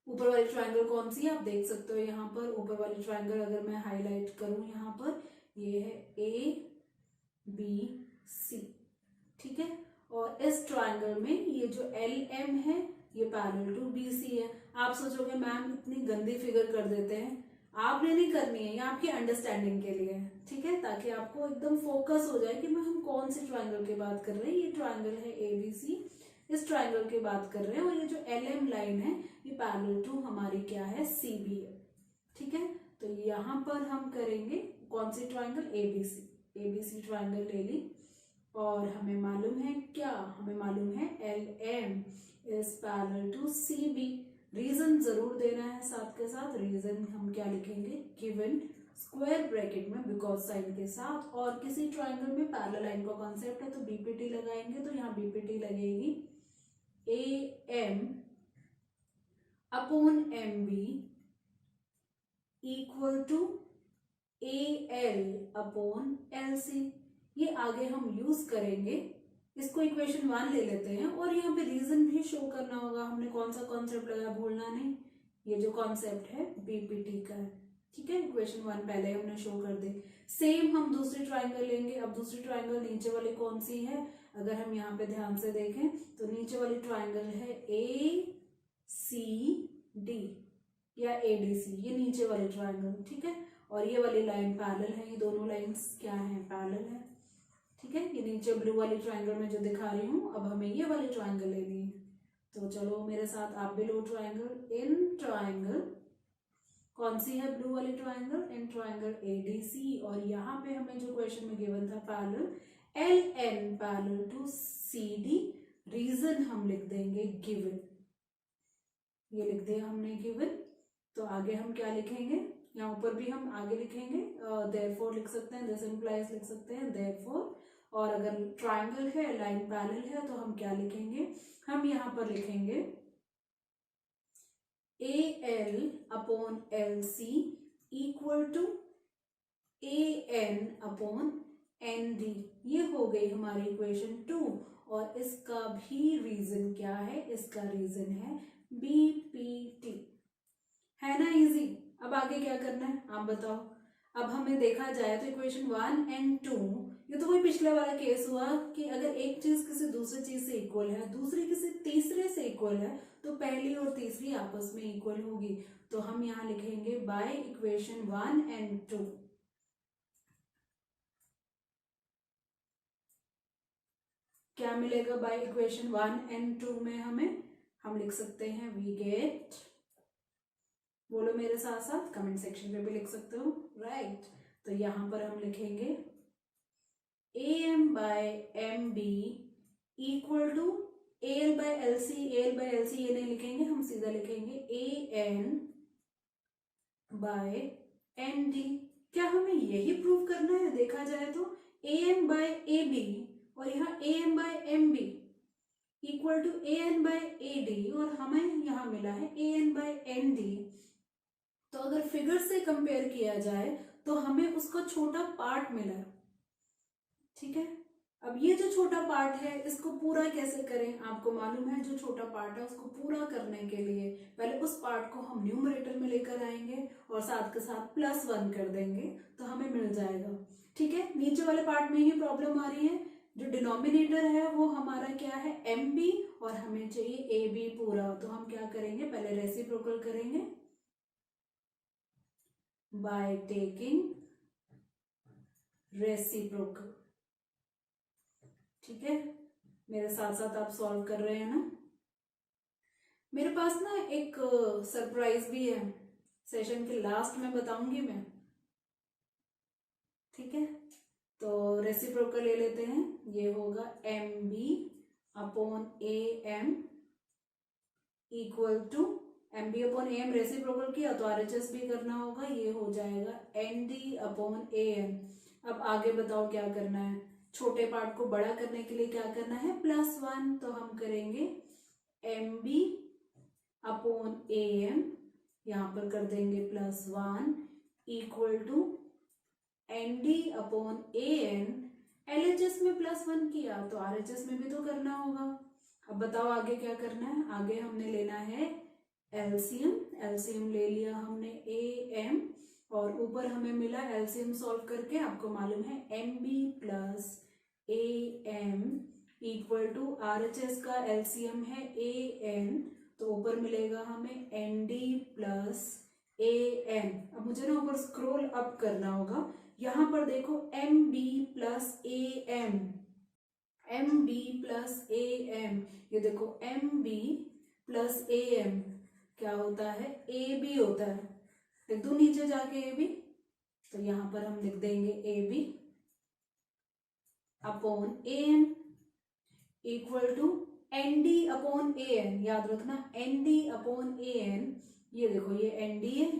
ऊपर वाली ट्रायंगल कौन सी है आप देख सकते हो यहाँ पर, ऊपर वाली ट्रायंगल अगर मैं हाईलाइट करूं यहाँ पर, ये है ए बी सी, ठीक है। और इस ट्रायंगल में ये जो एल एम है ये पैरेलल टू बी सी है। आप सोचोगे मैम इतनी गंदी फिगर कर देते हैं, आपने नहीं करनी है, ये आपकी अंडरस्टैंडिंग के लिए है, ठीक है, ताकि आपको एकदम फोकस हो जाए कि मैं हम कौन से ट्रायंगल की बात कर रहे हैं। ये ट्रायंगल है ए बी सी, इस ट्रायंगल की बात कर रहे हैं, और ये जो एल एम लाइन है ये पैरेलल टू हमारी क्या है, सी बी है, ठीक है। तो यहाँ पर हम करेंगे कौन सी ट्राइंगल, एबीसी ट्राइंगल ले ली। और हमें मालूम है क्या, हमें मालूम है LM is parallel to CB। Reason जरूर देना है साथ के साथ। रीजन हम क्या लिखेंगे, गिवन स्क्वायर ब्रैकेट में बिकॉज साइन के साथ। और किसी ट्राइंगल में पैरेलल लाइन का कॉन्सेप्ट है तो BPT लगाएंगे, तो यहाँ BPT लगेगी AM upon MB equal to AL upon LC। ये आगे हम यूज करेंगे। इसको इक्वेशन 1 ले लेते हैं और यहाँ पे रीजन भी शो करना होगा। हमने कौन सा कॉन्सेप्ट लगाया भूलना नहीं, ये जो कॉन्सेप्ट है BPT का है, ठीक है। इक्वेशन 1 पहले हमने शो कर दी। सेम हम दूसरी ट्राइंगल लेंगे। अब दूसरी ट्राइंगल नीचे वाली कौन सी है, अगर हम यहाँ पे ध्यान से देखें तो नीचे वाली ट्राइंगल है ACD या ADC, ये नीचे वाली ट्राइंगल, ठीक है। और ये वाली लाइन पैरेलल है, ये दोनों लाइंस क्या है, पैरेलल है, ठीक है। ये नीचे ब्लू वाली ट्राइंगल में जो दिखा रही हूँ, अब हमें ये वाली ट्राइंगल लेनी है। तो चलो मेरे साथ आप भी लो ट्राइंगल। इन ट्राइंगल कौन सी है, ब्लू वाली ट्राइंगल, इन ट्राइंगल ADC। और यहाँ पे हमें जो क्वेश्चन में गिवन था parallel LN parallel to CD। Reason हम लिख देंगे गिवन, ये लिख दिया हमने गिवन। तो आगे हम क्या लिखेंगे, यहाँ ऊपर भी हम आगे लिखेंगे देयरफॉर लिख सकते हैं, दिस इंप्लाइज लिख सकते हैं देयरफॉर। और अगर ट्राइंगल है, लाइन पैरेलल है, तो हम क्या लिखेंगे, हम यहाँ पर लिखेंगे AL upon LC equal to AN upon ND। ये हो गई हमारी इक्वेशन 2। और इसका भी रीजन क्या है, इसका रीजन है BPT, है ना इजी। अब आगे क्या करना है आप बताओ। अब हमें देखा जाए तो इक्वेशन 1 एंड 2, ये तो वही पिछले वाला केस हुआ कि अगर एक चीज किसी दूसरी चीज से इक्वल है, दूसरी किसी तीसरे से इक्वल है, तो पहली और तीसरी आपस में इक्वल होगी। तो हम यहाँ लिखेंगे बाय इक्वेशन 1 एंड 2। क्या मिलेगा बाय इक्वेशन 1 एंड 2 में हमें, हम लिख सकते हैं वी गेट, बोलो मेरे साथ साथ, कमेंट सेक्शन पे भी लिख सकते हो, राइट। तो यहां पर हम लिखेंगे AM by MB equal to AL by LC। AL by LC ये नहीं लिखेंगे, हम सीधा लिखेंगे AN बाय ND। क्या हमें यही प्रूव करना है, देखा जाए तो AM बाय AB और यहाँ AM by MB equal to AN by AD और हमें यहाँ मिला है AN बाय ND। तो अगर फिगर से कंपेयर किया जाए तो हमें उसका छोटा पार्ट मिला, ठीक है। अब ये जो छोटा पार्ट है इसको पूरा कैसे करें, आपको मालूम है जो छोटा पार्ट है उसको पूरा करने के लिए पहले उस पार्ट को हम न्यूमरेटर में लेकर आएंगे और साथ के साथ +1 कर देंगे तो हमें मिल जाएगा, ठीक है। नीचे वाले पार्ट में ही प्रॉब्लम आ रही है, जो डिनोमिनेटर है वो हमारा क्या है MB और हमें चाहिए AB पूरा। तो हम क्या करेंगे, पहले रेसिप्रोकल करेंगे by taking reciprocal, ठीक है। मेरे साथ साथ आप सॉल्व कर रहे हैं ना। मेरे पास ना एक सरप्राइज भी है, सेशन के लास्ट में बताऊंगी मैं, ठीक है। तो रेसिप्रोकल ले लेते हैं, ये होगा MB upon AM equal to MB upon AM reciprocal किया तो RHS भी करना होगा, ये हो जाएगा ND अपॉन AM। अब आगे बताओ क्या करना है, छोटे पार्ट को बड़ा करने के लिए क्या करना है, +1। तो हम करेंगे MB अपॉन AM, यहाँ पर कर देंगे +1 equal to ND upon AN। LHS में +1 किया तो RHS में भी तो करना होगा। अब बताओ आगे क्या करना है, आगे हमने लेना है एलसीएम ले लिया हमने AM और ऊपर हमें मिला एलसीएम सॉल्व करके, आपको मालूम है MB plus AM equal to RHS का एलसीएम है AN, तो ऊपर मिलेगा हमें ND प्लस AN। अब मुझे ना ऊपर स्क्रॉल अप करना होगा, यहाँ पर देखो MB plus AM, MB plus AM, ये देखो MB प्लस AM क्या होता है, AB होता है, लिख दूं नीचे जाके ए बी, तो यहां पर हम लिख देंगे A B upon A N equal to N D upon A N. याद रखना N D upon A N, ये देखो ये एन डी है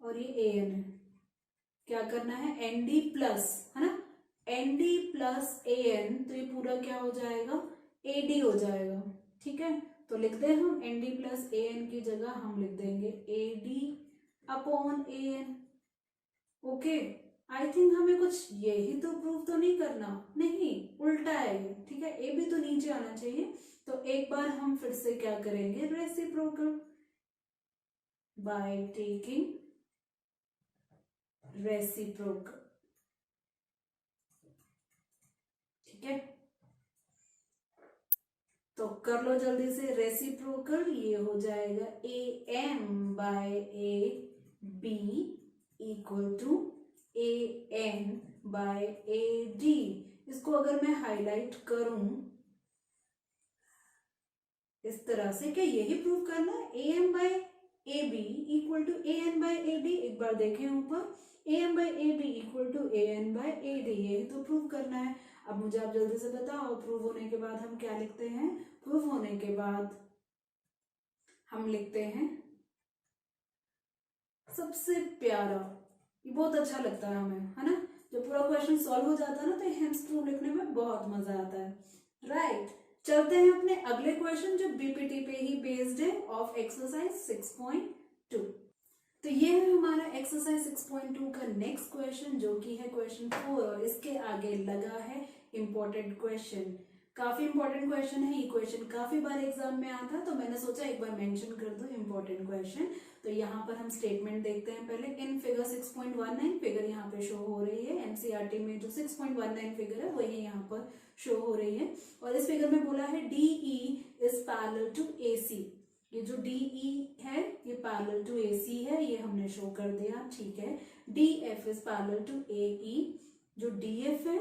और ये ए एन है। क्या करना है, एन डी प्लस, है ना, N D plus A N, तो ये पूरा क्या हो जाएगा, ए डी हो जाएगा। ठीक है, तो लिख दे हम N D plus A N की जगह हम लिख देंगे A D upon A N. Okay, I think हमें कुछ यही तो प्रूव तो नहीं करना, नहीं उल्टा है ये। ठीक है, ए भी तो नीचे आना चाहिए। तो एक बार हम फिर से क्या करेंगे, रेसिप्रोकल बाय टेकिंग रेसिप्रोकल। ठीक है, तो कर लो जल्दी से रेसिप्रोकल, ये हो जाएगा A M by A B equal to A N by A D. इसको अगर मैं हाईलाइट करूं इस तरह से, क्या यही प्रूव करना है, A M by A B equal to A N by A D. एक बार देखें ऊपर, A M by A B equal to A N by A D, यही तो प्रूव करना है। अब मुझे आप जल्दी से बताओ, प्रूव होने के बाद हम क्या लिखते हैं, प्रूव होने के बाद हम लिखते हैं सबसे प्यारा, ये बहुत अच्छा लगता है हमें, है ना, जब पूरा क्वेश्चन सॉल्व हो जाता है ना, तो हेंस प्रूव लिखने में बहुत मजा आता है। राइट, चलते हैं अपने अगले क्वेश्चन जो बीपीटी पे ही बेस्ड है, ऑफ एक्सरसाइज 6.2। तो ये है हमारा एक्सरसाइज 6.2 का नेक्स्ट क्वेश्चन, जो कि है क्वेश्चन 4, और इसके आगे लगा है इंपॉर्टेंट क्वेश्चन। काफी इंपॉर्टेंट क्वेश्चन है ये, क्वेश्चन काफी बार एग्जाम में आता है, तो मैंने सोचा एक बार मेंशन कर दो इंपॉर्टेंट क्वेश्चन। तो यहाँ पर हम स्टेटमेंट देखते हैं पहले। इन फिगर 6.19 फिगर यहाँ पे शो हो रही है, एनसीईआरटी में जो 6.19 फिगर है वही यहाँ पर शो हो रही है। और इस फिगर में बोला है DE is parallel to AC। ये जो DE है ये पैरेलल टू AC है, ये हमने शो कर दिया। ठीक है, DF is parallel to AE। जो DF है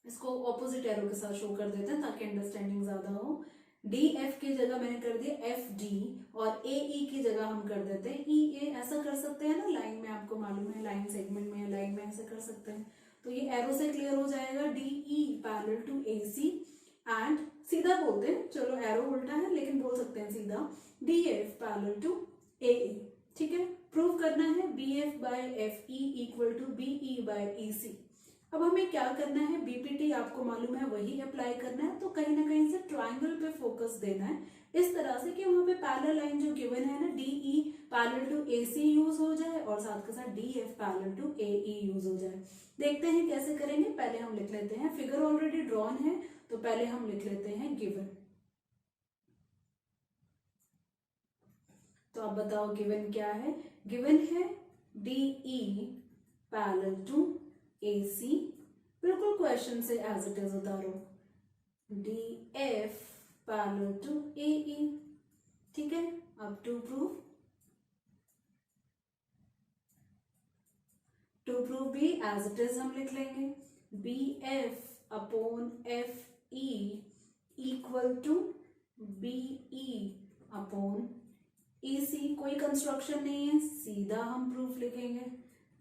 इसको ऑपोजिट एरो के साथ शो कर देते हैं ताकि अंडरस्टैंडिंग ज्यादा हो। DF की जगह मैंने कर दिया FD, और AE की जगह हम कर देते हैं EA। ऐसा कर सकते हैं ना, लाइन में आपको मालूम है, लाइन सेगमेंट में, लाइन में ऐसे कर सकते हैं। तो ये एरो से क्लियर हो जाएगा, DE parallel to AC and सीधा बोलते हैं, चलो एरो उल्टा है लेकिन बोल सकते हैं सीधा, DF पैरेलल टू AE। ठीक है, प्रूव करना है BF by FE equal to BE by EC। अब हमें क्या करना है, बीपीटी आपको मालूम है वही अप्लाई करना है, तो कहीं ना कहीं से ट्राइंगल पे फोकस देना है, इस तरह से कि वहां पे पैरेलल लाइन जो गिवन है ना, DE parallel to AC use हो जाए और साथ के साथ DF parallel to AE use हो जाए। देखते हैं कैसे करेंगे। पहले हम लिख लेते हैं, फिगर ऑलरेडी ड्रॉन है तो पहले हम लिख लेते हैं गिवन। तो आप बताओ गिवन क्या है, गिवन है DE पैरेलल टू AC, बिल्कुल क्वेश्चन से एज इट इज उतारो, DF पैरेलल टू AE। ठीक है, अब टू प्रूव भी एज इट इज हम लिख लेंगे, BF upon FE equal to BE upon EC। कोई कंस्ट्रक्शन नहीं है, सीधा हम प्रूफ लिखेंगे।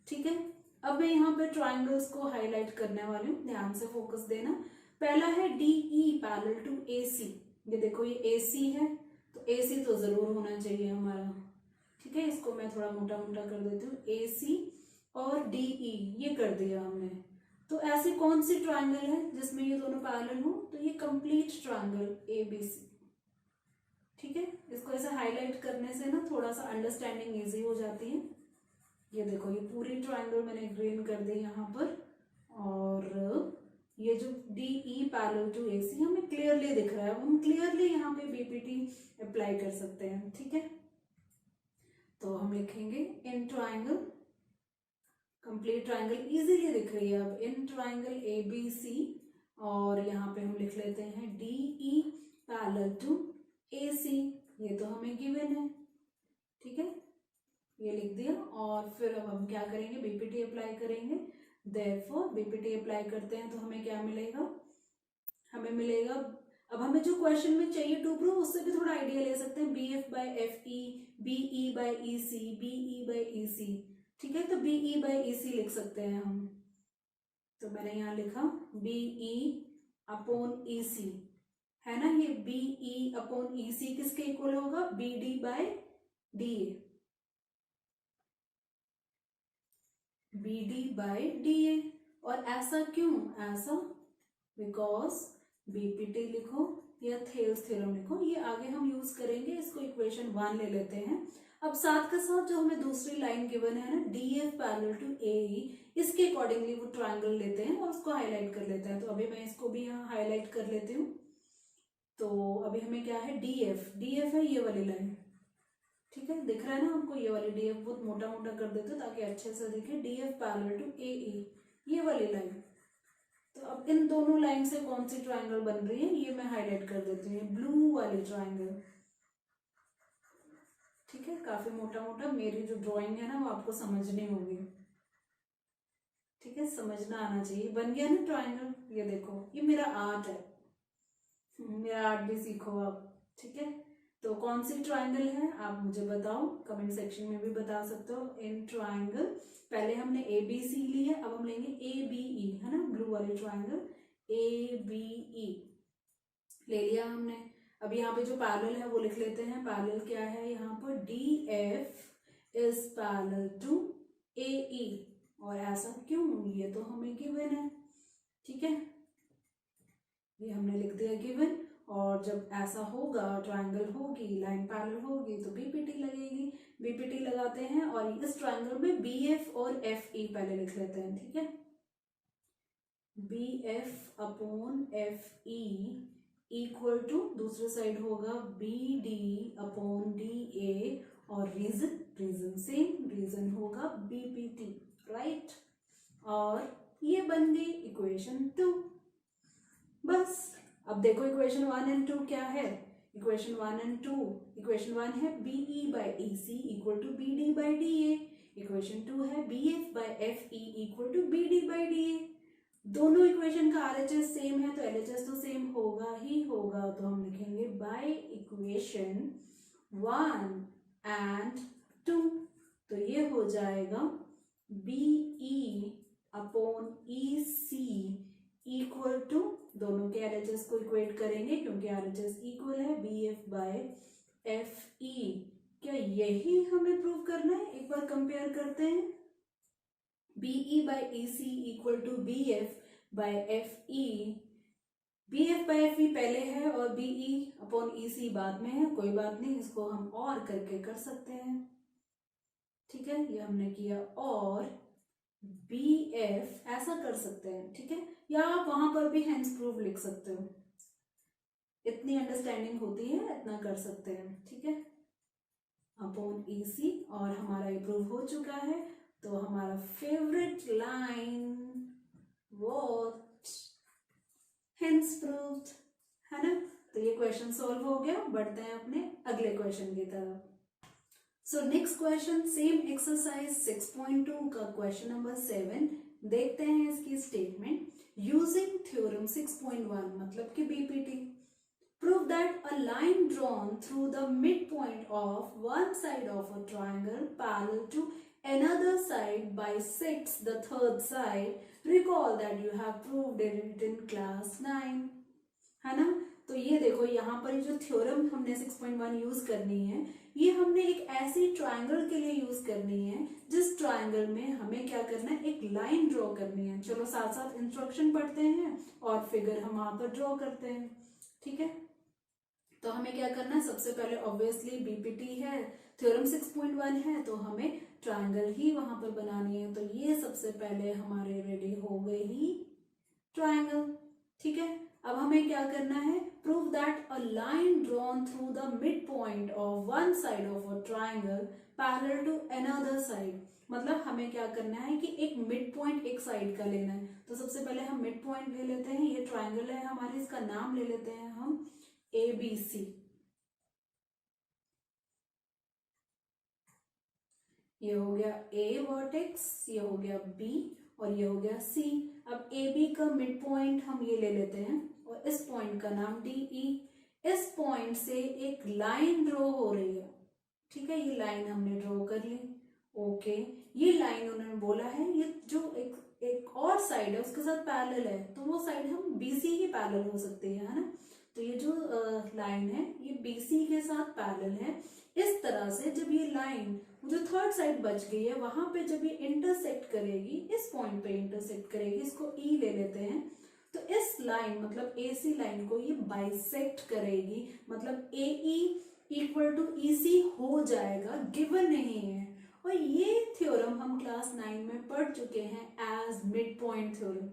ठीक है, अब मैं यहाँ पे ट्राइंगल्स को हाईलाइट करने वाली हूँ, ध्यान से फोकस देना। पहला है DE पैरेलल टू AC। ये देखो ये AC है, तो AC तो जरूर होना चाहिए हमारा। ठीक है, इसको मैं थोड़ा मोटा मोटा कर देती हूँ, AC और DE ये कर दिया हमने। तो ऐसी कौन सी ट्राइंगल है जिसमें ये दोनों पैरेलल हो, तो ये कंप्लीट ट्राइंगल ABC। ठीक है, इसको ऐसे हाईलाइट करने से ना थोड़ा सा अंडरस्टैंडिंग इजी हो जाती है। ये देखो ये पूरी ट्राइंगल मैंने ग्रीन कर दी यहाँ पर, और ये जो DE पैरेलल टू AC हमें क्लियरली दिख रहा है, हम क्लियरली यहाँ पे BPT अप्लाई कर सकते हैं। ठीक है, तो हम लिखेंगे in triangle, complete triangle easily दिख रही है अब, इन ट्राइंगल ABC, और यहाँ पे हम लिख लेते हैं DE पैरेलल टू AC। ये तो हमें गिवन है। ठीक है, ये लिख दिया, और फिर अब हम क्या करेंगे, बीपीटी अप्लाई करेंगे। देयरफॉर बीपीटी अप्लाई करते हैं तो हमें क्या मिलेगा, हमें मिलेगा, अब हमें जो क्वेश्चन में चाहिए टू प्रूव उससे भी थोड़ा आइडिया ले सकते हैं। BF by FE BE by EC, BE by EC, ठीक है, तो BE by EC लिख सकते हैं हम। तो मैंने यहाँ लिखा BE अपॉन EC, है ना, ये BE अपॉन EC किसके इक्वल होगा, BD by DA, BD by DA। और ऐसा क्यों, ऐसा बिकॉज BPT लिखो या थेल्स थ्योरम लिखो, ये आगे हम यूज करेंगे, इसको इक्वेशन 1 ले लेते हैं। अब साथ के साथ जो हमें दूसरी लाइन गिवन है ना, DF पैरेलल टू AE, इसके अकॉर्डिंगली वो ट्रायंगल लेते हैं और उसको हाईलाइट कर लेते हैं। तो अभी मैं इसको भी यहाँ हाईलाइट कर लेती हूँ। तो अभी हमें क्या है, DF है ये वाली लाइन, ठीक है, दिख रहा है ना हमको, ये वाली DF बहुत मोटा मोटा कर देते ताकि अच्छे से दिखे, DF पैरेलल टू AE, ये वाली लाइन। तो अब इन दोनों लाइन से कौन सी ट्रायंगल बन रही है, ये मैं हाईलाइट कर देती हूँ, ब्लू वाली ट्रायंगल, ठीक है, काफी मोटा मोटा, मेरी जो ड्राइंग है ना वो आपको समझनी होगी, ठीक है, समझना आना चाहिए। बन गया ना ट्रायंगल, ये देखो, ये मेरा आर्ट है, मेरा आर्ट भी सीखो आप, ठीक है। तो कौन सी ट्रायंगल है आप मुझे बताओ, कमेंट सेक्शन में भी बता सकते हो। इन ट्रायंगल, पहले हमने ABC ली है, अब हम लेंगे ABE, है ना, ब्लू वाली ट्रायंगल, ABE ले लिया हमने। अब यहाँ पे जो पैरेलल है वो लिख लेते हैं। पैरेलल क्या है यहाँ पर, DF is parallel to AE, और ऐसा क्यों, ये तो हमें गिवन है, ठीक है, ये हमने लिख दिया गिवन। और जब ऐसा होगा, ट्रायंगल होगी, लाइन पैरेलल होगी, तो BPT लगेगी, BPT लगाते हैं। और इस ट्रायंगल में BF और FE पहले लिख लेते हैं, ठीक है, BF upon FE equal to, दूसरे साइड होगा BD अपॉन DA, और रीजन सेम, रीजन होगा BPT, राइट। और ये बन गई इक्वेशन 2। बस अब देखो इक्वेशन 1 एंड 2 क्या है, इक्वेशन 1 एंड 2, इक्वेशन 1 है BE by EC equal to BD by DA, equation 2 है BF by FE equal to BD by DA। दोनों इक्वेशन का RHS सेम है तो LHS तो सेम होगा ही होगा, तो हम लिखेंगे बाय इक्वेशन 1 एंड 2, तो ये हो जाएगा BE upon EC equal to, दोनों के RHS को इक्वेट करेंगे क्योंकि RHS इक्वल है, BF बाय FE। क्या यही हमें प्रूव करना है, एक बार कंपेयर करते हैं। BE by EC equal to BF by FE, BF by FE पहले है और BE अपॉन EC बाद में है, कोई बात नहीं, इसको हम और करके कर सकते हैं, ठीक है, ये हमने किया। और BF ऐसा कर सकते हैं, ठीक है, या आप वहां पर भी हैंड्स प्रूफ लिख सकते हो, इतनी अंडरस्टैंडिंग होती है, इतना कर सकते हैं, ठीक है, अपॉन EC। और हमारा ये प्रूव हो चुका है। तो हमारा favourite line what, hands proved, है ना। तो ये क्वेश्चन सॉल्व हो गया, बढ़ते हैं अपने अगले क्वेश्चन की तरफ। So next question, same exercise 6.2 का क्वेश्चन नंबर 7, देखते हैं इसकी स्टेटमेंट। यूजिंग थ्योरम 6.1 मतलब कि BPT, prove that a line drawn through the midpoint of one side of a triangle parallel to another side bisects the third side. Recall that you have proved it in class 9, है ना। तो ये देखो यहाँ पर जो theorem हमने 6.1 use करनी है, ये हमने एक ऐसी ट्रायंगल के लिए यूज करनी है जिस ट्रायंगल में हमें क्या करना है, एक लाइन ड्रॉ करनी है। चलो साथ साथ इंस्ट्रक्शन पढ़ते हैं और फिगर हम वहां पर ड्रॉ करते हैं, ठीक है। तो हमें क्या करना है, सबसे पहले ऑब्वियसली BPT है, थ्योरम 6.1 है, तो हमें ट्रायंगल ही वहां पर बनानी है। तो ये सबसे पहले हमारे रेडी हो गई ही ट्रायंगल, ठीक है। अब हमें क्या करना है, prove that a line drawn through the mid point of one side of a triangle parallel to another side, मतलब हमें क्या करना है कि एक मिड पॉइंट एक साइड का लेना है। तो सबसे पहले हम मिड पॉइंट ले लेते हैं, ये ट्रायंगल है हमारे, इसका नाम ले लेते हैं हम ABC, ये हो गया A वर्टेक्स, ये हो गया B और ये हो गया C। अब AB का मिड पॉइंट हम ये ले लेते हैं और इस पॉइंट का नाम DE। इस पॉइंट से एक लाइन ड्रॉ हो रही है, ठीक है, ये लाइन हमने ड्रॉ कर ली। ओके, ये लाइन उन्होंने बोला है ये जो एक और साइड है उसके साथ पैरेलल है, तो वो साइड हम बीसी ही पैरेलल हो सकती है ना। तो ये जो लाइन है ये बीसी के साथ पैरेलल है। इस तरह से जब ये लाइन जो थर्ड साइड बच गई है वहां पे जब ये इंटरसेक्ट करेगी, इस पॉइंट पे इंटरसेक्ट करेगी, इसको ई ले लेते हैं, तो इस लाइन मतलब एसी लाइन को ये बाइसेक्ट करेगी, मतलब ए ई इक्वल टू ईसी हो जाएगा, गिवन नहीं है। और ये थ्योरम हम क्लास 9 में पढ़ चुके हैं as mid point theorem.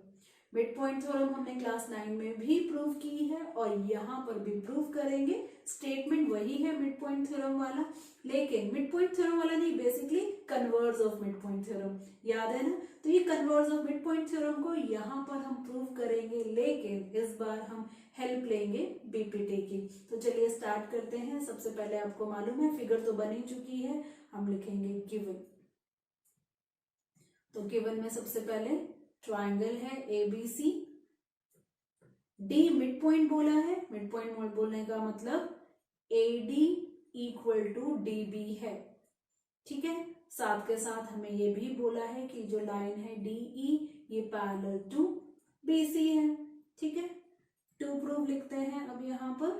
Mid point theorem हमने क्लास 9 में भी प्रूव की है और यहाँ पर भी प्रूव करेंगे। स्टेटमेंट वही है मिड पॉइंट थ्योरम वाला, लेकिन मिड पॉइंट थ्योरम वाला नहीं, basically converse of mid point theorem, याद है ना। तो ये converse of mid point theorem को यहाँ पर हम प्रूव करेंगे, लेकिन इस बार हम हेल्प लेंगे बीपीटी की। तो चलिए स्टार्ट करते हैं। सबसे पहले आपको मालूम है फिगर तो बन ही चुकी है, हम लिखेंगे गिवन। तो गिवन में सबसे पहले ट्राइंगल है एबीसी, डी मिड पॉइंट बोला है, मिड पॉइंट बोलने का मतलब एडी इक्वल टू डीबी है, ठीक है। साथ के साथ हमें ये भी बोला है कि जो लाइन है डीई ये पैरेलल टू बीसी है, ठीक है। टू प्रूफ लिखते हैं। अब यहाँ पर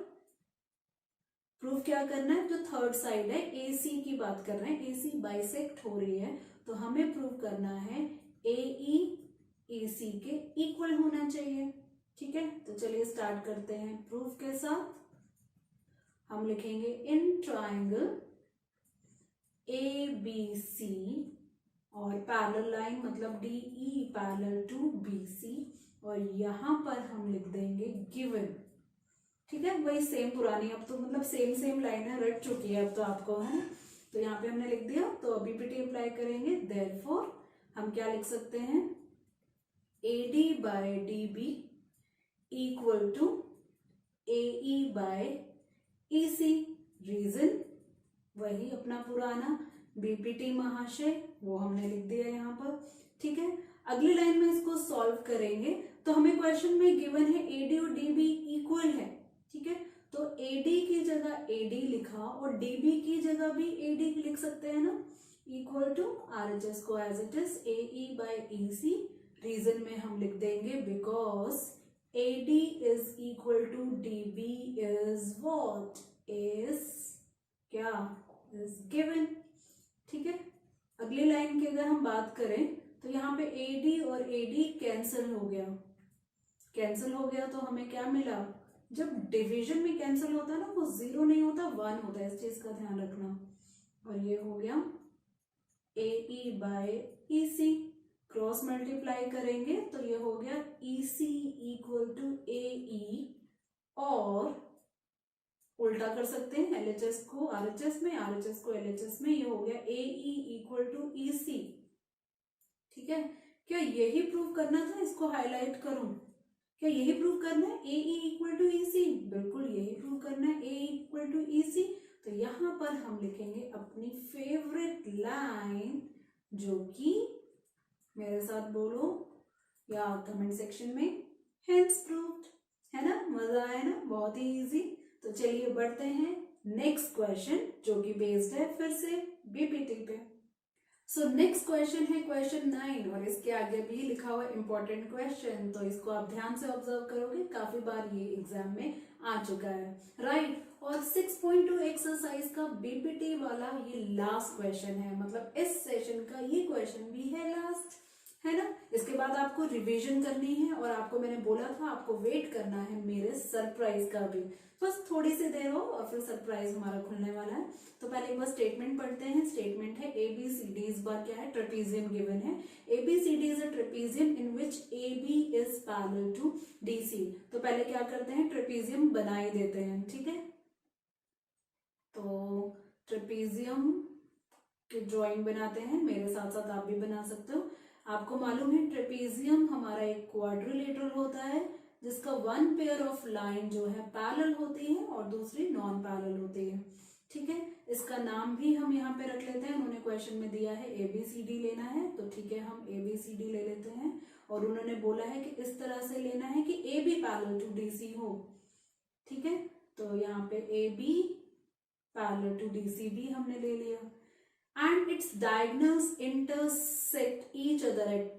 प्रूफ क्या करना है, जो थर्ड साइड है एसी की बात कर रहे हैं, एसी बाइसेक्ट हो रही है, तो हमें प्रूफ करना है एई एसी के इक्वल होना चाहिए, ठीक है। तो चलिए स्टार्ट करते हैं प्रूफ के साथ। हम लिखेंगे in triangle A B C और पैरेलल लाइन मतलब D E parallel to B C, और यहां पर हम लिख देंगे गिवन, ठीक है। वही सेम पुरानी, अब तो मतलब सेम लाइन है, रट चुकी है अब तो आपको, है। तो यहाँ पे हमने लिख दिया, तो अभी बीपीटी अप्लाई करेंगे। देयरफॉर हम क्या लिख सकते हैं, AD by DB equal to AE by EC। Reason वही अपना पुराना बीपीटी महाशय, वो हमने लिख दिया यहाँ पर, ठीक है। अगली लाइन में इसको सॉल्व करेंगे, तो हमें क्वेश्चन में गिवन है AD और DB इक्वल है, ठीक है। तो AD की जगह AD लिखा और DB की जगह भी AD लिख सकते हैं ना, इक्वल टू RHS को as it is AE by EC। Reason में हम लिख देंगे because AD is equal to DB is what, is क्या, इज गिवन, ठीक है। अगली लाइन की अगर हम बात करें तो यहाँ पे AD और AD कैंसिल हो गया, कैंसिल हो गया तो हमें क्या मिला, जब डिवीजन में कैंसिल होता है ना वो 0 नहीं होता 1 होता है, इस चीज का ध्यान रखना। और ये हो गया AE by EC, cross multiply करेंगे तो ये हो गया EC इक्वल टू AE, और उल्टा कर सकते हैं LHS को RHS में, RHS को LHS में, ये हो गया AE इक्वल टू EC, ठीक है। क्या यही प्रूव करना था, इसको हाईलाइट करूं, क्या यही प्रूव करना है AE इक्वल टू EC, बिल्कुल यही प्रूव करना है AE इक्वल टू EC। तो यहाँ पर हम लिखेंगे अपनी फेवरेट लाइन, जो कि मेरे साथ बोलो या कमेंट सेक्शन में, हेंस प्रूव्ड, है ना। मजा आया ना, बहुत ही इजी। तो चलिए बढ़ते हैं नेक्स्ट क्वेश्चन, जो कि बेस्ड है फिर से बीपीटी पे। सो नेक्स्ट क्वेश्चन है क्वेश्चन 9, और इसके आगे भी लिखा हुआ इंपॉर्टेंट क्वेश्चन, तो इसको आप ध्यान से ऑब्जर्व करोगे, काफी बार ये एग्जाम में आ चुका है, राइट। और 6.2 एक्सरसाइज का बीपीटी वाला ये लास्ट क्वेश्चन है, मतलब इस सेशन का ये क्वेश्चन भी है लास्ट, है ना। इसके बाद आपको रिवीजन करनी है, और आपको मैंने बोला था आपको वेट करना है मेरे सरप्राइज का भी, बस थोड़ी सी देर हो और फिर सरप्राइज हमारा खुलने वाला है। तो पहले एक बार स्टेटमेंट पढ़ते हैं। स्टेटमेंट है ABCD, इस बार क्या है, ट्रेपीजियम गिवन है। ABCD is a trapezium in which AB is parallel to DC। तो पहले क्या करते हैं, ट्रेपीजियम बना ही देते हैं, ठीक है। तो ट्रेपीजियम की ड्राइंग बनाते हैं, मेरे साथ साथ आप भी बना सकते हो। आपको मालूम है ट्रेपीजियम हमारा एक क्वाड्रिलेटरल होता है, जिसका वन पेयर ऑफ लाइन जो है पैरेलल होती है और दूसरी नॉन पैरेलल होती है, ठीक है। इसका नाम भी हम यहाँ पे रख लेते हैं, उन्होंने क्वेश्चन में दिया है ABCD लेना है, तो ठीक है हम ABCD ले लेते हैं। और उन्होंने बोला है कि इस तरह से लेना है कि AB पैरेलल टू DC हो, ठीक है। तो यहाँ पे AB पैरेलल टू डीसी भी हमने ले लिया, and its diagonals intersect each other at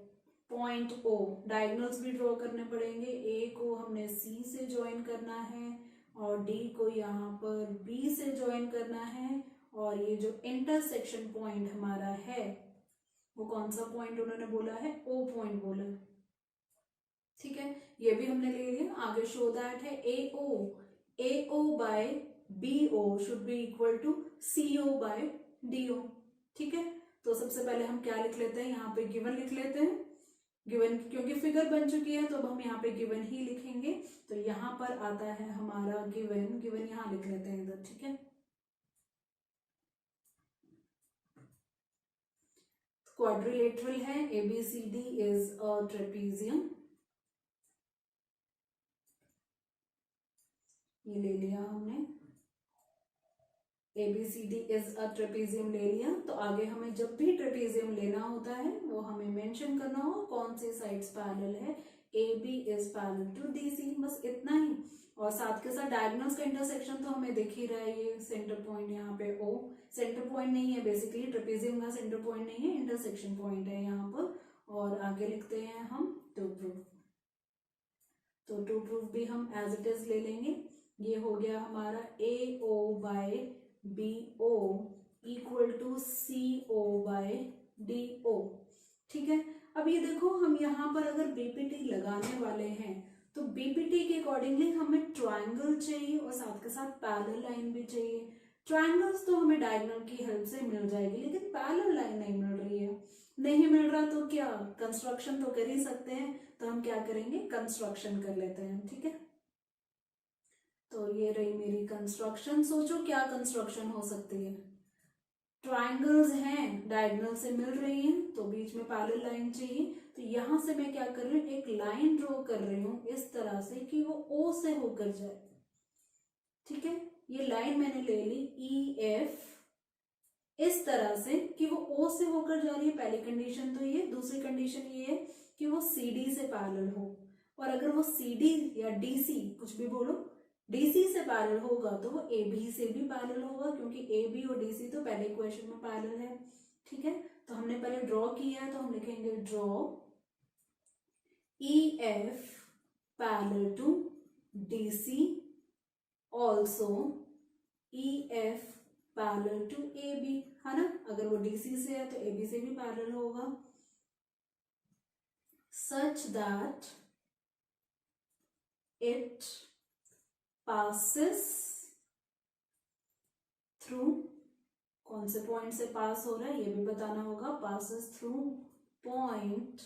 point O. Diagonals भी ड्रॉ करने पड़ेंगे, ए को हमने सी से ज्वाइन करना है और डी को यहाँ पर बी से ज्वाइन करना है, और ये जो इंटरसेक्शन पॉइंट हमारा है वो कौन सा पॉइंट उन्होंने बोला है, ओ पॉइंट बोला, ठीक है, ये भी हमने ले लिया। आगे शो दैट है A O by B O should be equal to C O by D O, ठीक है। तो सबसे पहले हम क्या लिख लेते हैं, यहाँ पे गिवन लिख लेते हैं, गिवन क्योंकि फिगर बन चुकी है तो अब हम यहाँ पे गिवन ही लिखेंगे। तो यहाँ पर आता है हमारा गिवन, गिवन यहाँ लिख लेते हैं इधर, ठीक है। क्वाड्रिलेटरल है, ABCD इज अ ट्रेपीजियम, ये ले लिया हमने, ABCD इज अ ट्रेपीजियम ले लिया। तो आगे हमें जब भी ट्रेपीजियम लेना होता है वो हमें मेंशन करना हो कौन से साइड्स पैरेलल है, AB is parallel to DC, बस इतना ही। और साथ के साथ डायगोनल्स का इंटरसेक्शन तो हमें दिख ही रहा है, ये सेंटर पॉइंट यहाँ पे O सेंटर पॉइंट नहीं है, बेसिकली ट्रेपीजियम का सेंटर पॉइंट नहीं है, इंटरसेक्शन पॉइंट है यहाँ पर। और आगे लिखते हैं हम टू प्रूफ, तो टू प्रूफ भी हम एज इट इज ले लेंगे। ये हो गया हमारा AO by BO equal to CO by DO, ठीक है। अब ये देखो हम यहाँ पर अगर BPT लगाने वाले हैं तो BPT के अकॉर्डिंगली हमें ट्रायंगल चाहिए और साथ के साथ पैरेलल लाइन भी चाहिए। ट्रायंगल्स तो हमें डायगोनल की हेल्प से मिल जाएगी, लेकिन पैरेलल लाइन नहीं मिल रही है, नहीं मिल रहा तो क्या, कंस्ट्रक्शन तो कर ही सकते हैं, तो हम क्या करेंगे, कंस्ट्रक्शन कर लेते हैं, ठीक है। तो ये रही मेरी कंस्ट्रक्शन। सोचो क्या कंस्ट्रक्शन हो सकती है, ट्रायंगल्स हैं, डायगोनल से मिल रही हैं तो बीच में पैरेलल लाइन चाहिए। तो यहां से मैं क्या कर रही हूँ, एक लाइन ड्रॉ कर रही हूँ इस तरह से कि वो O से होकर जाए, ठीक है। ये लाइन मैंने ले ली EF इस तरह से कि वो O से होकर जा रही है, पहली कंडीशन तो ये। दूसरी कंडीशन ये है कि वो CD से पैरेलल हो, और अगर वो CD या DC कुछ भी बोलो DC से पैरेलल होगा तो वो AB से भी पैरेलल होगा, क्योंकि AB और DC तो पहले इक्वेशन में पैरेलल है, ठीक है। तो हमने पहले ड्रॉ किया है तो हम लिखेंगे draw EF parallel to DC, also EF parallel to AB, है ना। अगर वो DC से है तो AB से भी पैरेलल होगा, such that it passes through, कौन से पॉइंट से पास हो रहा है ये भी बताना होगा, passes through पॉइंट,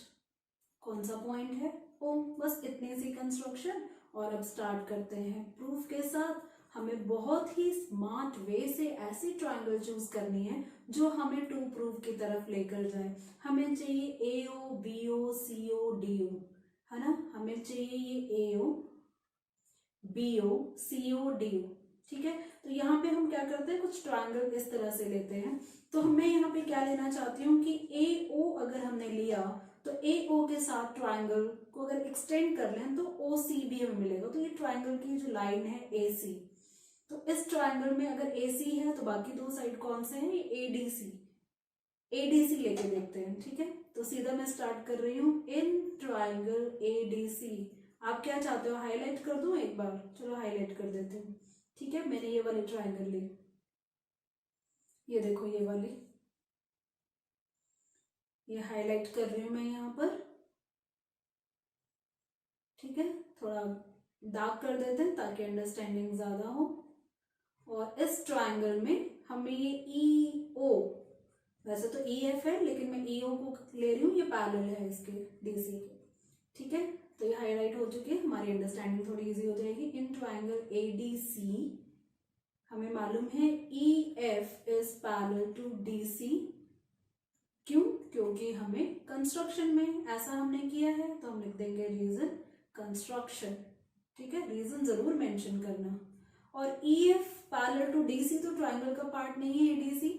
कौन सा पॉइंट है O, बस इतनी सी कंस्ट्रक्शन। और अब स्टार्ट करते हैं प्रूफ के साथ। हमें बहुत ही स्मार्ट वे से ऐसी ट्रायंगल चूज करनी है जो हमें टू प्रूफ की तरफ लेकर जाए। हमें चाहिए AO BO CO DO, है ना, हमें चाहिए ये AO BO CO DO, ठीक है। तो यहाँ पे हम क्या करते हैं, कुछ ट्रायंगल इस तरह से लेते हैं। तो मैं यहाँ पे क्या लेना चाहती हूँ कि AO अगर हमने लिया तो AO के साथ ट्रायंगल को अगर एक्सटेंड कर लें तो OCB हमें मिलेगा। तो ये ट्रायंगल की जो लाइन है AC, तो इस ट्रायंगल में अगर AC है तो बाकी दो साइड कौन से हैं, ADC लेके देखते हैं, ठीक है। तो सीधा मैं स्टार्ट कर रही हूँ इन ट्रायंगल ADC। आप क्या चाहते हो, हाईलाइट कर दूं एक बार, चलो हाईलाइट कर देते हैं, ठीक है। मैंने ये वाली ट्रायंगल ली, ये देखो ये वाली, ये हाईलाइट कर रही हूं मैं यहाँ पर, ठीक है। थोड़ा डार्क कर देते हैं ताकि अंडरस्टैंडिंग ज्यादा हो। और इस ट्रायंगल में हमें ये EO, वैसे तो EF है लेकिन मैं EO को ले रही हूँ, ये पैरेलल है इसके DC के, ठीक है। तो ये हाईलाइट हो चुकी है, हमारी अंडरस्टैंडिंग थोड़ी इजी हो जाएगी। इन ट्रायंगल ADC हमें मालूम है EF is parallel to DC, क्यों, क्योंकि हमें कंस्ट्रक्शन में ऐसा हमने किया है, तो हम लिख देंगे रीजन कंस्ट्रक्शन, ठीक है, रीजन जरूर मेंशन करना। और EF पैरेलल टू DC तो ट्रायंगल का पार्ट नहीं है ADC,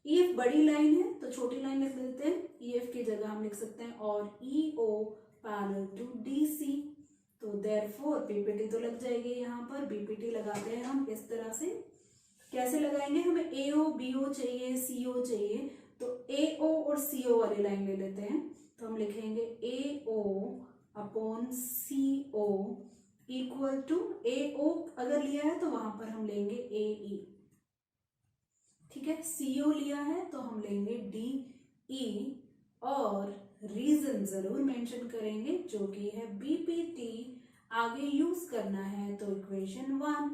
EF बड़ी लाइन है तो छोटी लाइन लिख देते हैं, EF की जगह हम लिख सकते हैं और EO पैरेलल टू DC। तो देयरफॉर BPT तो लग जाएगी यहाँ पर, BPT लगाते हैं हम इस तरह से। कैसे लगाएंगे, हमें AO BO चाहिए, CO चाहिए, तो AO और CO वाली लाइन ले लेते हैं। तो हम लिखेंगे AO upon CO equal to, AO अगर लिया है तो वहां पर हम लेंगे AE, ठीक है। CO लिया है तो हम लेंगे DE, और रीजन जरूर मेंशन करेंगे जो कि है BPT आगे यूज करना है, तो इक्वेशन 1,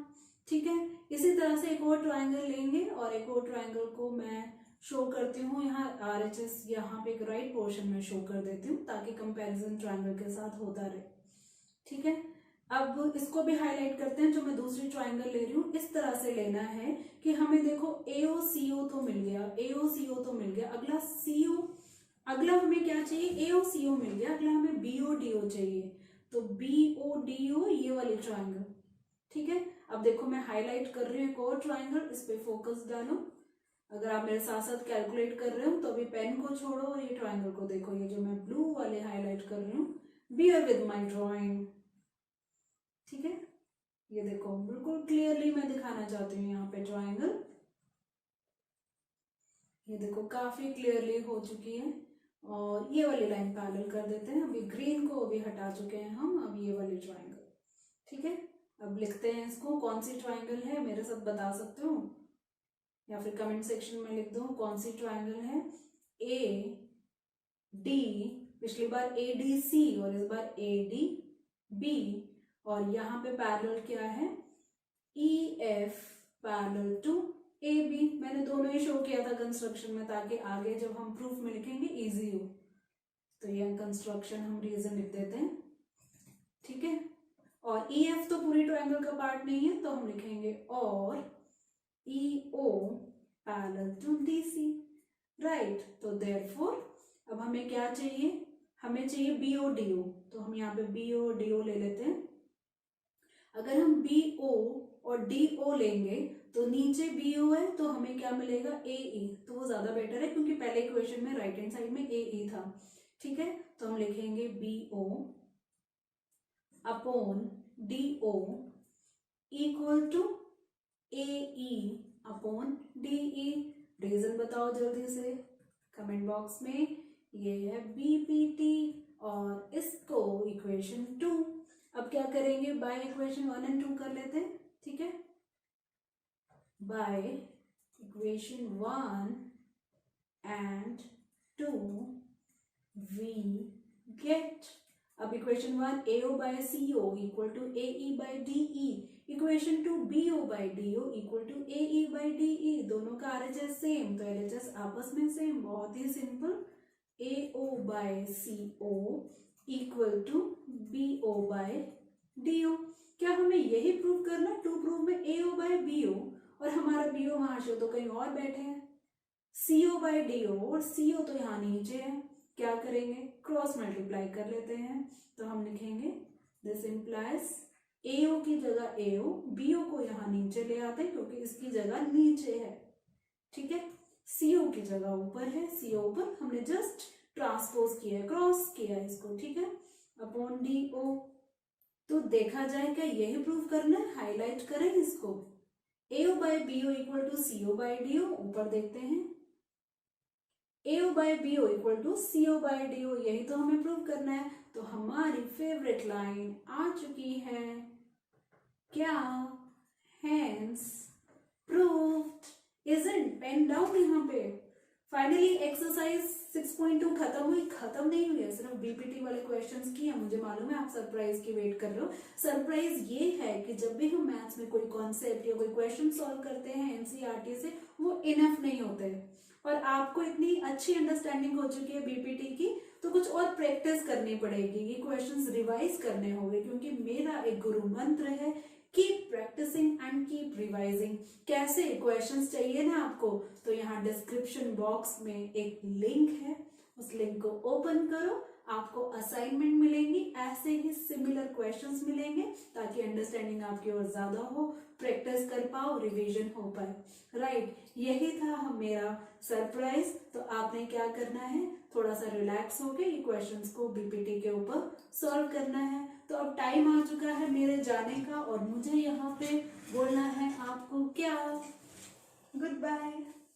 ठीक है। इसी तरह से एक और ट्रायंगल लेंगे, और एक और ट्रायंगल को मैं शो करती हूँ यहाँ RHS यहाँ पे एक राइट पोर्शन में शो कर देती हूँ ताकि कंपैरिजन ट्रायंगल के साथ होता रहे, ठीक है। अब इसको भी हाईलाइट करते हैं, जो मैं दूसरी ट्रायंगल ले रही हूँ इस तरह से लेना है कि हमें देखो AO CO तो मिल गया, AO CO तो मिल गया, अगला CO, अगला हमें क्या चाहिए, AO CO मिल गया, अगला हमें BO DO चाहिए, तो BO DO ये वाली ट्रायंगल, ठीक है। अब देखो मैं हाईलाइट कर रही हूँ एक और ट्रायंगल, इस पे फोकस डालो। अगर आप मेरे साथ साथ कैलकुलेट कर रहे हो तो अभी पेन को छोड़ो और ये ट्रायंगल को देखो, ये जो मैं ब्लू वाले हाईलाइट कर रही हूँ, बियर विद माई ड्रॉइंग, ठीक है। ये देखो बिल्कुल क्लियरली मैं दिखाना चाहती हूँ यहाँ पे ट्रायंगल, ये देखो काफी क्लियरली हो चुकी है। और ये वाली लाइन पैरेलल कर देते हैं, अभी ग्रीन को अभी हटा चुके हैं हम, अब ये वाली ट्रायंगल, ठीक है। अब लिखते हैं इसको, कौन सी ट्रायंगल है मेरे साथ बता सकते हो, या फिर कमेंट सेक्शन में लिख दो कौन सी ट्रायंगल है। AD, पिछली बार ADC और इस बार ADB, और यहाँ पे पैरेलल क्या है, EF पैरेलल टू AB। मैंने दोनों ही शो किया था कंस्ट्रक्शन में ताकि आगे जब हम प्रूफ में लिखेंगे इजी हो। तो यह कंस्ट्रक्शन हम रीजन लिख देते हैं, ठीक है। और EF तो पूरी ट्रायंगल का पार्ट नहीं है, तो हम लिखेंगे और EO parallel to DC, right. तो देयरफॉर अब हमें क्या चाहिए, हमें चाहिए BO DO, तो हम यहाँ पे BO DO ले लेते हैं। अगर हम BO और DO लेंगे तो नीचे BO है तो हमें क्या मिलेगा, AE, तो वो ज्यादा बेटर है क्योंकि पहले इक्वेशन में राइट हैंड साइड में AE था, ठीक है। तो हम लिखेंगे BO upon DO equal to AE upon DE। Reason बताओ जल्दी से कमेंट बॉक्स में, ये है BPT और इसको इक्वेशन 2। अब क्या करेंगे, बाय इक्वेशन 1 एंड 2 कर लेते हैं, ठीक है। By equation 1 and 2 we get, अब equation 1 AO by CO equal to AE by DE, equation 2 BO by DO equal to AE by DE, दोनों का RHS सेम तो LHS आपस में सेम, बहुत ही simple. AO by CO equal to BO by DO। क्या हमें यही प्रूव करना, टू प्रूव में AO by BO, और हमारा BO महाशय तो कहीं और बैठे हैं, CO by DO और CO तो यहाँ नीचे है, क्या करेंगे, क्रॉस मल्टीप्लाई कर लेते हैं। तो हम लिखेंगे दिस इंप्लाइज AO की जगह AO, BO को यहाँ नीचे ले आते हैं क्योंकि इसकी जगह नीचे है, ठीक है। CO की जगह ऊपर है, CO ऊपर, हमने जस्ट ट्रांसपोज किया है, क्रॉस किया है इसको, ठीक है, अपॉन DO। तो देखा जाए क्या यही प्रूव करना है, हाईलाइट करें इसको, AO by BO equal to CO by DO, ऊपर देखते हैं AO by BO equal to CO by DO, यही तो हमें प्रूव करना है। तो हमारी फेवरेट लाइन आ चुकी है, क्या, hence proved, isn't, pen down यहाँ पे। फाइनली एक्सरसाइज 6.2 खत्म हुई, खत्म नहीं हुई है, सिर्फ BPT वाले क्वेश्चंस की है। मुझे मालूम है आप सरप्राइज की वेट कर रहे हो। सरप्राइज ये है कि जब भी हम मैथ्स में कोई कॉन्सेप्ट या कोई क्वेश्चन सॉल्व करते हैं NCERT से, वो इनफ नहीं होते, और आपको इतनी अच्छी अंडरस्टैंडिंग हो चुकी है BPT की, तो कुछ और प्रैक्टिस करनी पड़ेगी, ये क्वेश्चंस रिवाइज करने होंगे, क्योंकि मेरा एक गुरु मंत्र है, keep practicing and keep revising. कैसे, क्वेश्चंस चाहिए ना आपको, तो यहाँ डिस्क्रिप्शन बॉक्स में एक लिंक है, उस लिंक को ओपन करो, आपको असाइनमेंट मिलेंगी, ऐसे ही सिमिलर क्वेश्चंस मिलेंगे ताकि अंडरस्टैंडिंग आपकी और ज्यादा हो, प्रैक्टिस कर पाओ, रिवीजन हो पाए, राइट। यही था मेरा सरप्राइज। तो आपने क्या करना है, थोड़ा सा रिलैक्स होके ये क्वेश्चंस को BPT के ऊपर सॉल्व करना है। तो अब टाइम आ चुका है मेरे जाने का, और मुझे यहाँ पे बोलना है आपको क्या, गुड बाय।